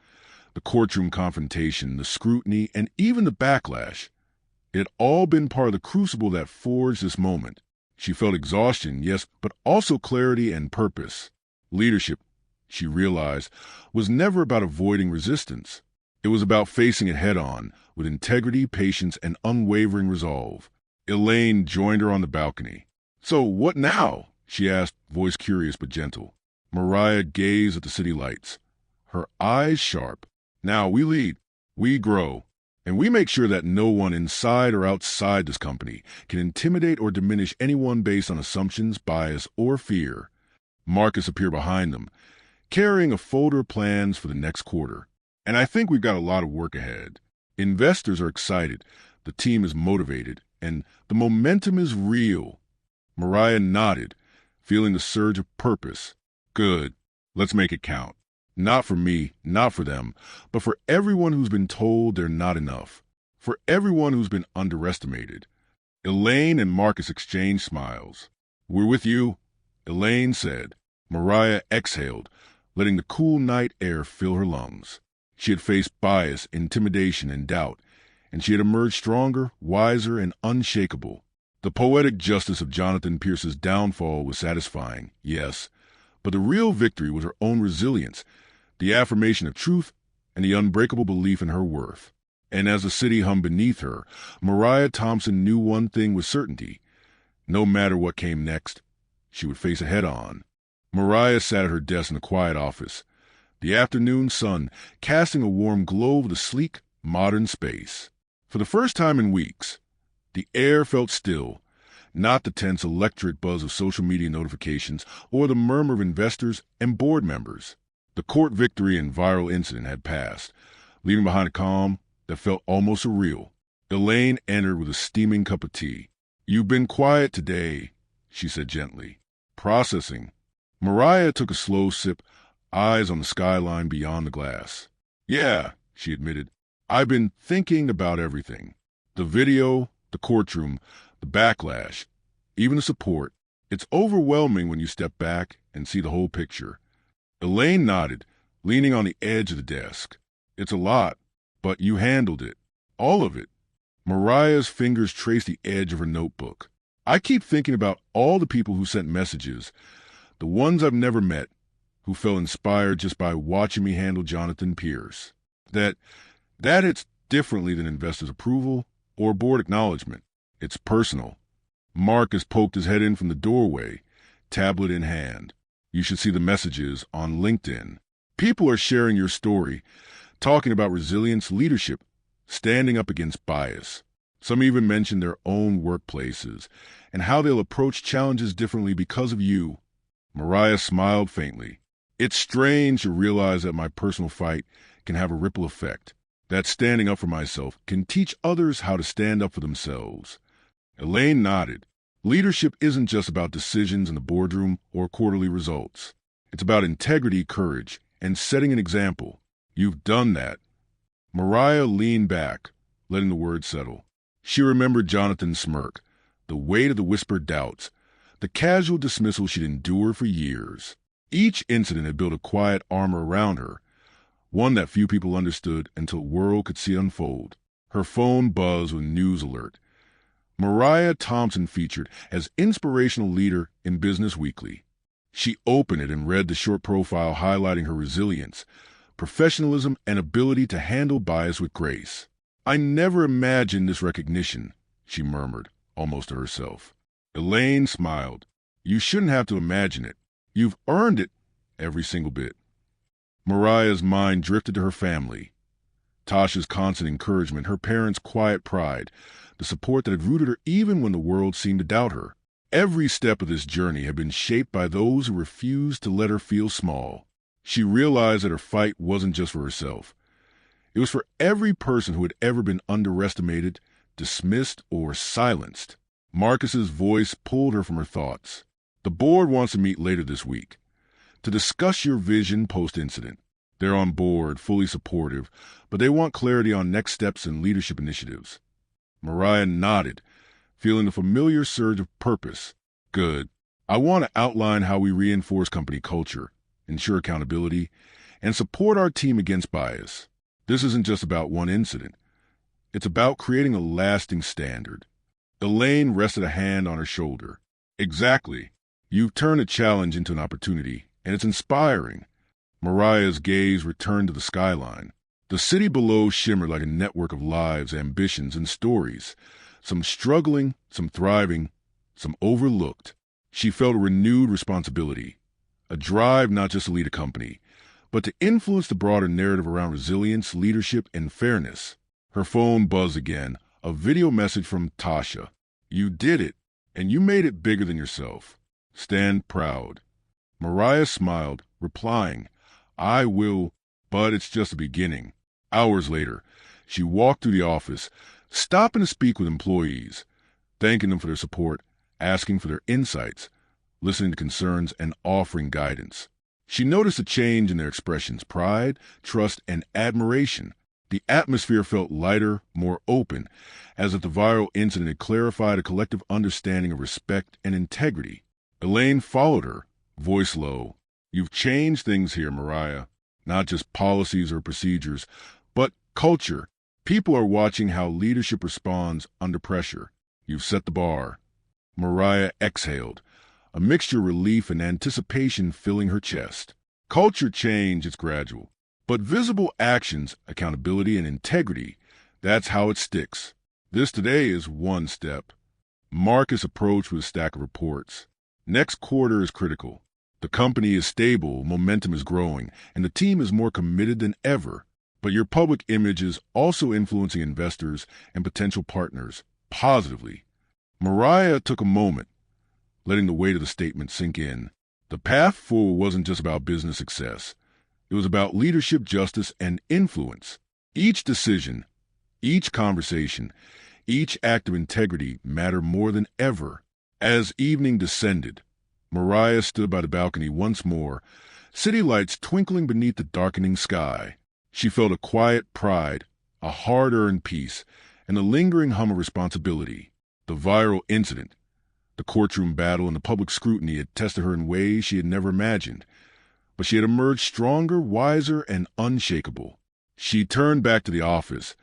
the courtroom confrontation, the scrutiny, and even the backlash. It had all been part of the crucible that forged this moment. She felt exhaustion, yes, but also clarity and purpose. Leadership, she realized, was never about avoiding resistance. It was about facing it head-on, with integrity, patience, and unwavering resolve. Elaine joined her on the balcony. So what now? She asked, voice curious but gentle. Mariah gazed at the city lights, her eyes sharp. Now we lead, we grow, and we make sure that no one inside or outside this company can intimidate or diminish anyone based on assumptions, bias, or fear. Marcus appeared behind them, carrying a folder of plans for the next quarter. And I think we've got a lot of work ahead. Investors are excited, the team is motivated, and the momentum is real. Mariah nodded, feeling the surge of purpose. Good. Let's make it count. Not for me, not for them, but for everyone who's been told they're not enough. For everyone who's been underestimated. Elaine and Marcus exchanged smiles. We're with you, Elaine said. Mariah exhaled, letting the cool night air fill her lungs. She had faced bias, intimidation, and doubt, and she had emerged stronger, wiser, and unshakable. The poetic justice of Jonathan Pierce's downfall was satisfying, yes, but the real victory was her own resilience, the affirmation of truth, and the unbreakable belief in her worth. And as the city hummed beneath her, Mariah Thompson knew one thing with certainty. No matter what came next, she would face it head-on. Mariah sat at her desk in the quiet office, the afternoon sun casting a warm glow over the sleek, modern space. For the first time in weeks, the air felt still, not the tense electric buzz of social media notifications or the murmur of investors and board members. The court victory and viral incident had passed, leaving behind a calm that felt almost surreal. Elaine entered with a steaming cup of tea. "You've been quiet today," she said gently. "Processing." Mariah took a slow sip, eyes on the skyline beyond the glass. "Yeah," she admitted. "I've been thinking about everything. The video, the courtroom, the backlash, even the support. It's overwhelming when you step back and see the whole picture." Elaine nodded, leaning on the edge of the desk. "It's a lot, but you handled it. All of it." Mariah's fingers traced the edge of her notebook. "I keep thinking about all the people who sent messages, the ones I've never met, who felt inspired just by watching me handle Jonathan Pierce. That hits differently than investors' approval or board acknowledgement. It's personal." Marcus poked his head in from the doorway, tablet in hand. "You should see the messages on LinkedIn. People are sharing your story, talking about resilience, leadership, standing up against bias. Some even mention their own workplaces and how they'll approach challenges differently because of you." Mariah smiled faintly. "It's strange to realize that my personal fight can have a ripple effect, that standing up for myself can teach others how to stand up for themselves." Elaine nodded. "Leadership isn't just about decisions in the boardroom or quarterly results. It's about integrity, courage, and setting an example. You've done that." Mariah leaned back, letting the words settle. She remembered Jonathan's smirk, the weight of the whispered doubts, the casual dismissal she'd endured for years. Each incident had built a quiet armor around her, one that few people understood until the world could see unfold. Her phone buzzed with a news alert. Mariah Thompson featured as inspirational leader in Business Weekly. She opened it and read the short profile highlighting her resilience, professionalism, and ability to handle bias with grace. "I never imagined this recognition," she murmured, almost to herself. Elaine smiled. "You shouldn't have to imagine it. You've earned it every single bit." Mariah's mind drifted to her family. Tasha's constant encouragement, her parents' quiet pride, the support that had rooted her even when the world seemed to doubt her. Every step of this journey had been shaped by those who refused to let her feel small. She realized that her fight wasn't just for herself. It was for every person who had ever been underestimated, dismissed, or silenced. Marcus's voice pulled her from her thoughts. "The board wants to meet later this week to discuss your vision post-incident. They're on board, fully supportive, but they want clarity on next steps and leadership initiatives." Mariah nodded, feeling the familiar surge of purpose. "Good. I want to outline how we reinforce company culture, ensure accountability, and support our team against bias. This isn't just about one incident. It's about creating a lasting standard." Elaine rested a hand on her shoulder. "Exactly. You've turned a challenge into an opportunity, and it's inspiring." Mariah's gaze returned to the skyline. The city below shimmered like a network of lives, ambitions, and stories, some struggling, some thriving, some overlooked. She felt a renewed responsibility, a drive not just to lead a company, but to influence the broader narrative around resilience, leadership, and fairness. Her phone buzzed again, a video message from Tasha. "You did it, and you made it bigger than yourself. Stand proud." Mariah smiled, replying, "I will, but it's just the beginning." Hours later, she walked through the office, stopping to speak with employees, thanking them for their support, asking for their insights, listening to concerns, and offering guidance. She noticed a change in their expressions: pride, trust, and admiration. The atmosphere felt lighter, more open, as if the viral incident had clarified a collective understanding of respect and integrity. Elaine followed her, voice low. "You've changed things here, Mariah. Not just policies or procedures, but culture. People are watching how leadership responds under pressure. You've set the bar." Mariah exhaled, a mixture of relief and anticipation filling her chest. Culture change is gradual, but visible actions, accountability, and integrity, that's how it sticks. This today is one step. Marcus approached with a stack of reports. Next quarter is critical. The company is stable, momentum is growing, and the team is more committed than ever. But your public image is also influencing investors and potential partners positively. Mariah took a moment, letting the weight of the statement sink in. The path forward wasn't just about business success. It was about leadership, justice, and influence. Each decision, each conversation, each act of integrity mattered more than ever. As evening descended, Mariah stood by the balcony once more, city lights twinkling beneath the darkening sky. She felt a quiet pride, a hard-earned peace, and a lingering hum of responsibility. The viral incident, the courtroom battle, and the public scrutiny had tested her in ways she had never imagined. But she had emerged stronger, wiser, and unshakable. She turned back to the office,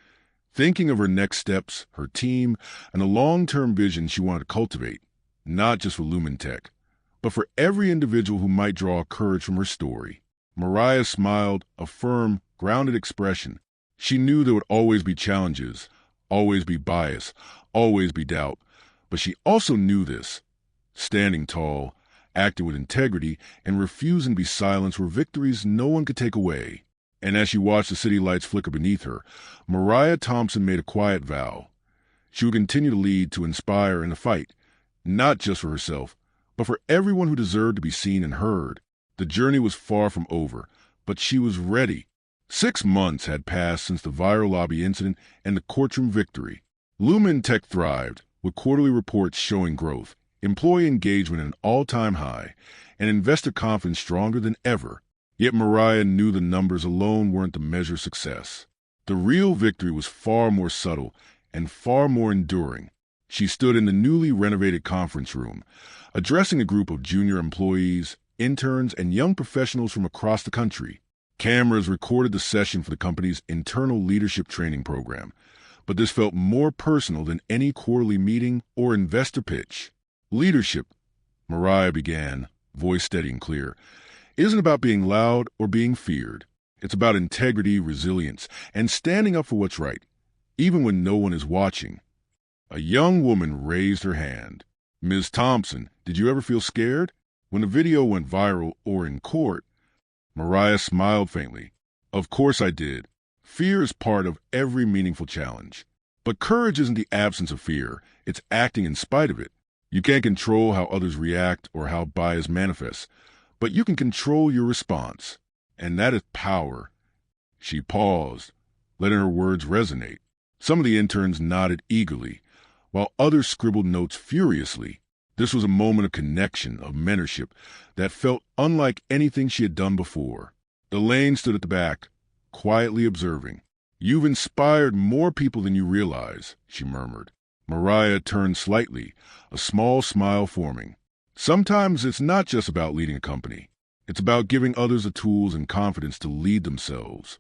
thinking of her next steps, her team, and the long-term vision she wanted to cultivate, not just for Lumentech, but for every individual who might draw courage from her story. Mariah smiled, a firm, grounded expression. She knew there would always be challenges, always be bias, always be doubt, but she also knew this. Standing tall, acting with integrity, and refusing to be silenced were victories no one could take away. And as she watched the city lights flicker beneath her, Mariah Thompson made a quiet vow. She would continue to lead, to inspire, and to fight, not just for herself, but for everyone who deserved to be seen and heard. The journey was far from over, but she was ready. 6 months had passed since the viral lobby incident and the courtroom victory. Lumentech thrived, with quarterly reports showing growth, employee engagement at an all-time high, and investor confidence stronger than ever. Yet Mariah knew the numbers alone weren't the measure of success. The real victory was far more subtle and far more enduring. She stood in the newly renovated conference room, addressing a group of junior employees, interns, and young professionals from across the country. Cameras recorded the session for the company's internal leadership training program, but this felt more personal than any quarterly meeting or investor pitch. Leadership, Mariah began, voice steady and clear, isn't about being loud or being feared. It's about integrity, resilience, and standing up for what's right, even when no one is watching. A young woman raised her hand. Ms. Thompson, did you ever feel scared? When the video went viral or in court, Mariah smiled faintly. Of course I did. Fear is part of every meaningful challenge. But courage isn't the absence of fear. It's acting in spite of it. You can't control how others react or how bias manifests, but you can control your response. And that is power. She paused, letting her words resonate. Some of the interns nodded eagerly, while others scribbled notes furiously. This was a moment of connection, of mentorship, that felt unlike anything she had done before. Elaine stood at the back, quietly observing. You've inspired more people than you realize, she murmured. Mariah turned slightly, a small smile forming. Sometimes it's not just about leading a company. It's about giving others the tools and confidence to lead themselves.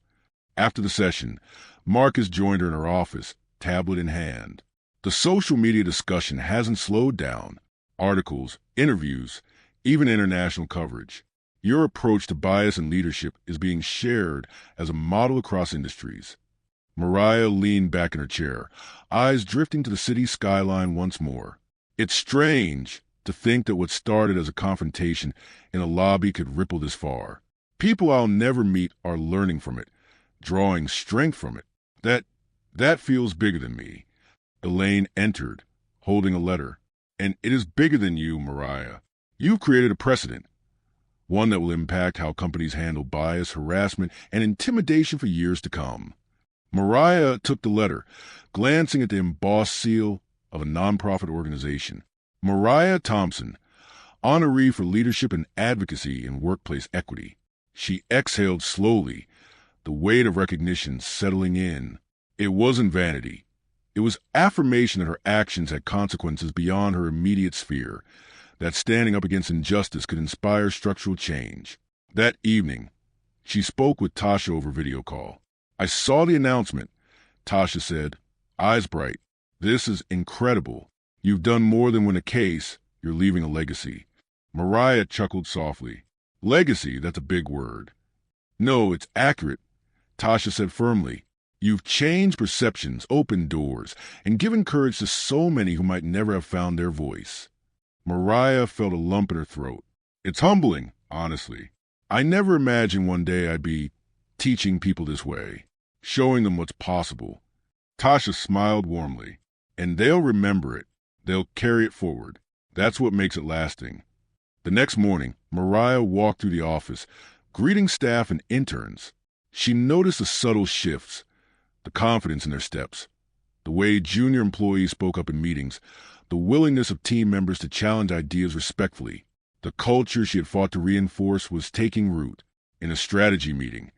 After the session, Marcus joined her in her office, tablet in hand. The social media discussion hasn't slowed down. Articles, interviews, even international coverage. Your approach to bias and leadership is being shared as a model across industries. Mariah leaned back in her chair, eyes drifting to the city skyline once more. It's strange to think that what started as a confrontation in a lobby could ripple this far. People I'll never meet are learning from it, drawing strength from it. That feels bigger than me. Elaine entered, holding a letter. And it is bigger than you, Mariah. You've created a precedent, one that will impact how companies handle bias, harassment, and intimidation for years to come. Mariah took the letter, glancing at the embossed seal of a nonprofit organization. Mariah Thompson, honoree for leadership and advocacy in workplace equity. She exhaled slowly, the weight of recognition settling in. It wasn't vanity. It was affirmation that her actions had consequences beyond her immediate sphere, that standing up against injustice could inspire structural change. That evening, she spoke with Tasha over video call. I saw the announcement, Tasha said, eyes bright. This is incredible. You've done more than win a case, you're leaving a legacy. Mariah chuckled softly. Legacy, that's a big word. No, it's accurate, Tasha said firmly. You've changed perceptions, opened doors, and given courage to so many who might never have found their voice. Mariah felt a lump in her throat. It's humbling, honestly. I never imagined one day I'd be teaching people this way. showing them what's possible. Tasha smiled warmly. And they'll remember it. They'll carry it forward. That's what makes it lasting. The next morning, Mariah walked through the office, greeting staff and interns. She noticed the subtle shifts, the confidence in their steps, the way junior employees spoke up in meetings, the willingness of team members to challenge ideas respectfully. The culture she had fought to reinforce was taking root. In a strategy meeting,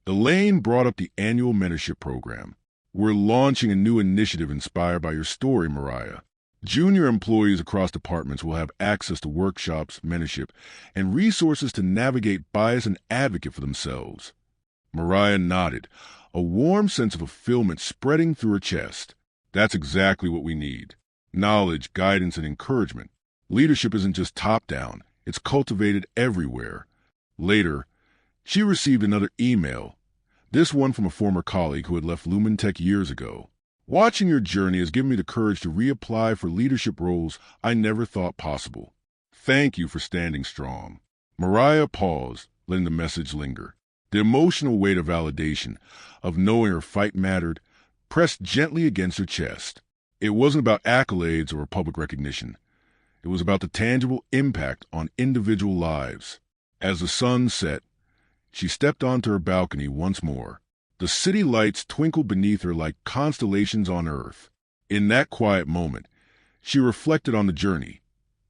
Elaine brought up the annual mentorship program. We're launching a new initiative inspired by your story, Mariah. Junior employees across departments will have access to workshops, mentorship, and resources to navigate bias and advocate for themselves. Mariah nodded, a warm sense of fulfillment spreading through her chest. That's exactly what we need. Knowledge, guidance, and encouragement. Leadership isn't just top-down. It's cultivated everywhere. Later, she received another email, this one from a former colleague who had left Lumentech years ago. Watching your journey has given me the courage to reapply for leadership roles I never thought possible. Thank you for standing strong. Mariah paused, letting the message linger. The emotional weight of validation, of knowing her fight mattered, pressed gently against her chest. It wasn't about accolades or public recognition. It was about the tangible impact on individual lives. As the sun set, she stepped onto her balcony once more. The city lights twinkled beneath her like constellations on Earth. In that quiet moment, she reflected on the journey,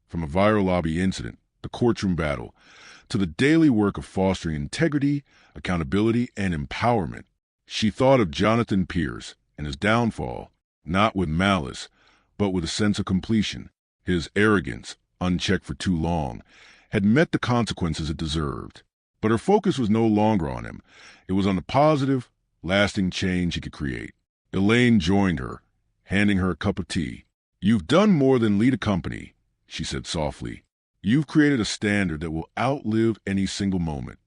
from a viral lobby incident, the courtroom battle, to the daily work of fostering integrity, accountability, and empowerment. She thought of Jonathan Pierce and his downfall, not with malice, but with a sense of completion. His arrogance, unchecked for too long, had met the consequences it deserved. But her focus was no longer on him. It was on the positive, lasting change he could create. Elaine joined her, handing her a cup of tea. You've done more than lead a company, she said softly. You've created a standard that will outlive any single moment.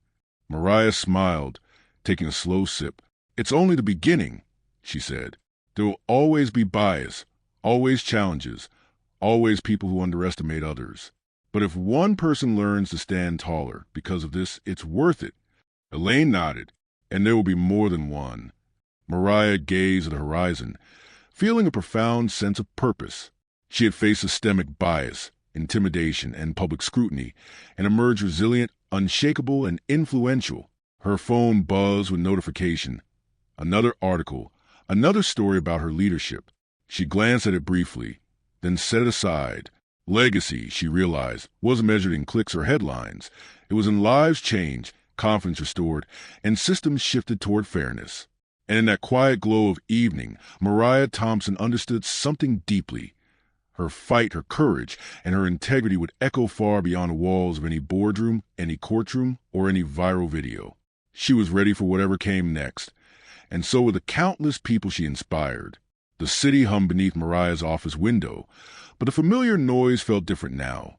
Mariah smiled, taking a slow sip. It's only the beginning, she said. There will always be bias, always challenges, always people who underestimate others. But if one person learns to stand taller because of this, it's worth it. Elaine nodded, and there will be more than one. Mariah gazed at the horizon, feeling a profound sense of purpose. She had faced systemic bias, intimidation, and public scrutiny, and emerged resilient, unshakable, and influential. Her phone buzzed with notification. Another article, another story about her leadership. She glanced at it briefly, then set it aside. Legacy, she realized, wasn't measured in clicks or headlines. It was in lives changed, confidence restored, and systems shifted toward fairness. And in that quiet glow of evening, Mariah Thompson understood something deeply. Her fight, her courage, and her integrity would echo far beyond the walls of any boardroom, any courtroom, or any viral video. She was ready for whatever came next, and so were the countless people she inspired. The city hummed beneath Mariah's office window, but the familiar noise felt different now.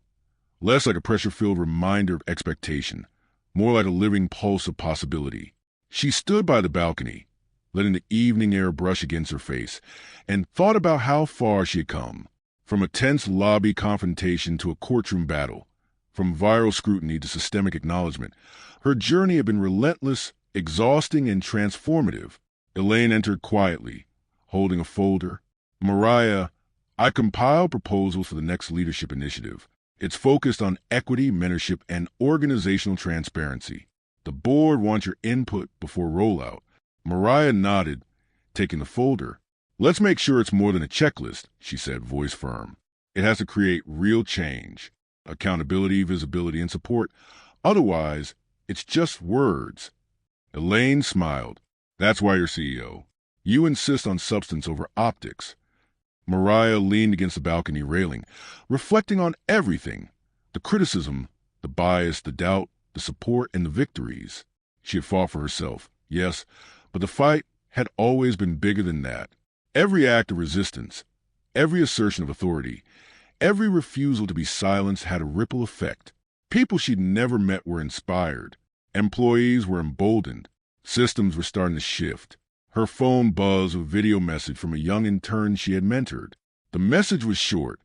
Less like a pressure-filled reminder of expectation, more like a living pulse of possibility. She stood by the balcony, letting the evening air brush against her face, and thought about how far she had come. From a tense lobby confrontation to a courtroom battle, from viral scrutiny to systemic acknowledgement, her journey had been relentless, exhausting, and transformative. Elaine entered quietly, holding a folder. Mariah, I compiled proposals for the next leadership initiative. It's focused on equity, mentorship, and organizational transparency. The board wants your input before rollout. Mariah nodded, taking the folder. Let's make sure it's more than a checklist, she said, voice firm. It has to create real change, accountability, visibility, and support. Otherwise, it's just words. Elaine smiled. That's why you're CEO. You insist on substance over optics. Mariah leaned against the balcony railing, reflecting on everything. The criticism, the bias, the doubt, the support, and the victories. She had fought for herself, yes, but the fight had always been bigger than that. Every act of resistance, every assertion of authority, every refusal to be silenced had a ripple effect. People she'd never met were inspired. Employees were emboldened. Systems were starting to shift. Her phone buzzed with a video message from a young intern she had mentored. The message was short.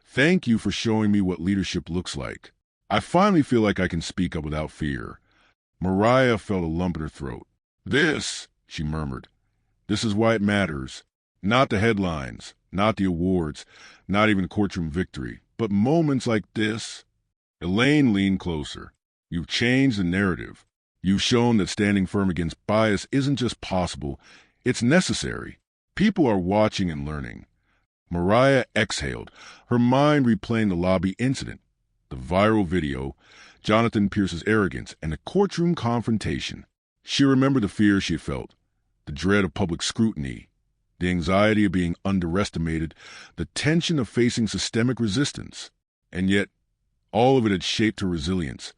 Thank you for showing me what leadership looks like. I finally feel like I can speak up without fear. Mariah felt a lump in her throat. This, she murmured. "This is why it matters. Not the headlines, not the awards, not even a courtroom victory, but moments like this." Elaine leaned closer. "You've changed the narrative. You've shown that standing firm against bias isn't just possible, it's necessary. People are watching and learning." Mariah exhaled, her mind replaying the lobby incident, the viral video, Jonathan Pierce's arrogance, and the courtroom confrontation. She remembered the fear she had felt, the dread of public scrutiny, the anxiety of being underestimated, the tension of facing systemic resistance. And yet, all of it had shaped her resilience,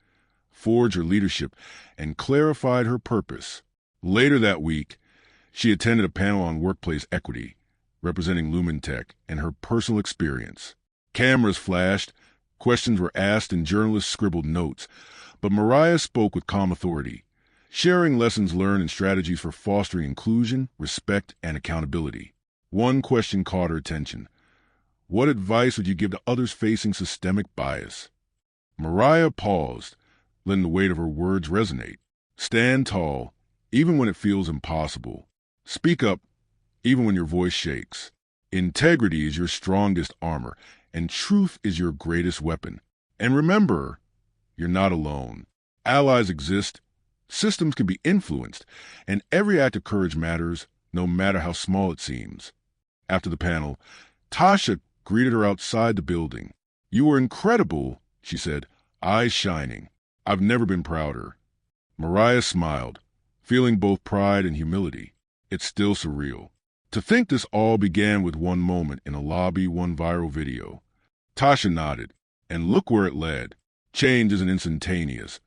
forged her leadership, and clarified her purpose. Later that week, she attended a panel on workplace equity, representing Lumentech and her personal experience. Cameras flashed, questions were asked, and journalists scribbled notes. But Mariah spoke with calm authority, sharing lessons learned and strategies for fostering inclusion, respect, and accountability. One question caught her attention. What advice would you give to others facing systemic bias? Mariah paused, letting the weight of her words resonate. Stand tall, even when it feels impossible. Speak up, even when your voice shakes. Integrity is your strongest armor, and truth is your greatest weapon. And remember, you're not alone. Allies exist, systems can be influenced, and every act of courage matters, no matter how small it seems. After the panel, Tasha greeted her outside the building. "You were incredible," she said, eyes shining. "I've never been prouder." Mariah smiled, feeling both pride and humility. It's still surreal. To think this all began with one moment in a lobby, one viral video. Tasha nodded, and look where it led. Change isn't instantaneous,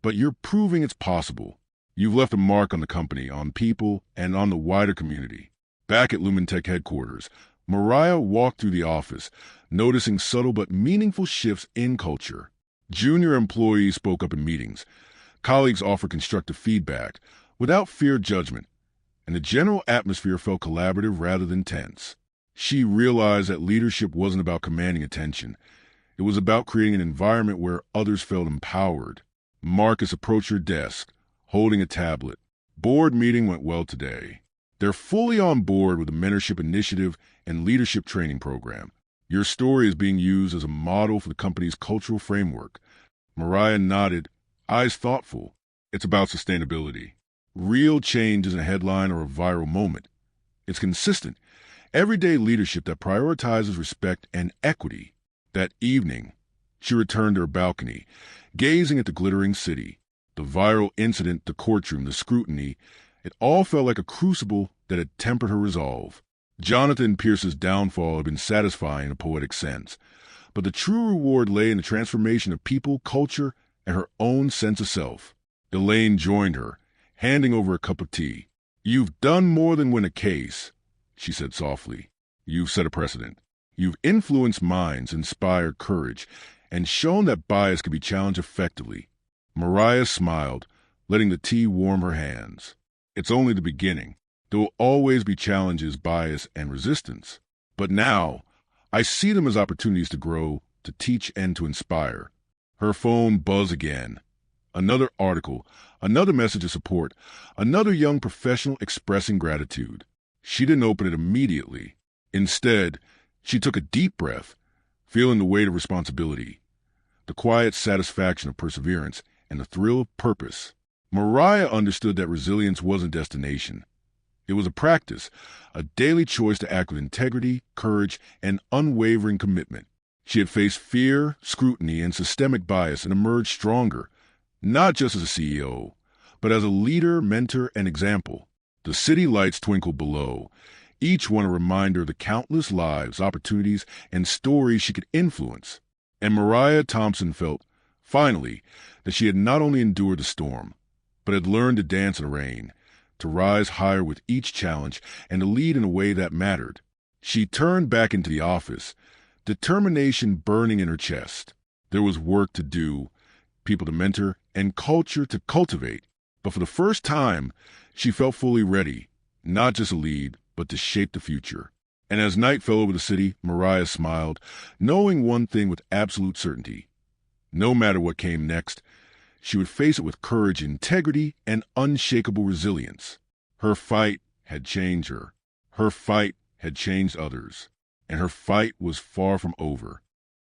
but you're proving it's possible. You've left a mark on the company, on people, and on the wider community. Back at Lumentech headquarters, Mariah walked through the office, noticing subtle but meaningful shifts in culture. Junior employees spoke up in meetings. Colleagues offered constructive feedback, without fear of judgment, and the general atmosphere felt collaborative rather than tense. She realized that leadership wasn't about commanding attention. It was about creating an environment where others felt empowered. Marcus approached her desk, holding a tablet. "Board meeting went well today. They're fully on board with the mentorship initiative and leadership training program. Your story is being used as a model for the company's cultural framework." Mariah nodded, eyes thoughtful. "It's about sustainability. Real change isn't a headline or a viral moment. It's consistent, everyday leadership that prioritizes respect and equity." That evening, she returned to her balcony, gazing at the glittering city. The viral incident, the courtroom, the scrutiny, it all felt like a crucible that had tempered her resolve. Jonathan Pierce's downfall had been satisfying in a poetic sense, but the true reward lay in the transformation of people, culture, and her own sense of self. Elaine joined her, handing over a cup of tea. "You've done more than win a case," she said softly. "You've set a precedent. You've influenced minds, inspired courage, and shown that bias can be challenged effectively." Mariah smiled, letting the tea warm her hands. "It's only the beginning. There will always be challenges, bias, and resistance. But now, I see them as opportunities to grow, to teach, and to inspire." Her phone buzzed again. Another article, another message of support, another young professional expressing gratitude. She didn't open it immediately. Instead, she took a deep breath, feeling the weight of responsibility, the quiet satisfaction of perseverance, and the thrill of purpose. Mariah understood that resilience wasn't a destination. It was a practice, a daily choice to act with integrity, courage, and unwavering commitment. She had faced fear, scrutiny, and systemic bias and emerged stronger, not just as a CEO, but as a leader, mentor, and example. The city lights twinkled below, each one a reminder of the countless lives, opportunities, and stories she could influence. And Mariah Thompson felt, finally, that she had not only endured the storm, but had learned to dance in the rain, to rise higher with each challenge, and to lead in a way that mattered. She turned back into the office, determination burning in her chest. There was work to do, people to mentor, and culture to cultivate. But for the first time, she felt fully ready, not just to lead, but to shape the future. And as night fell over the city, Mariah smiled, knowing one thing with absolute certainty. No matter what came next, she would face it with courage, integrity, and unshakable resilience. Her fight had changed her. Her fight had changed others. And her fight was far from over.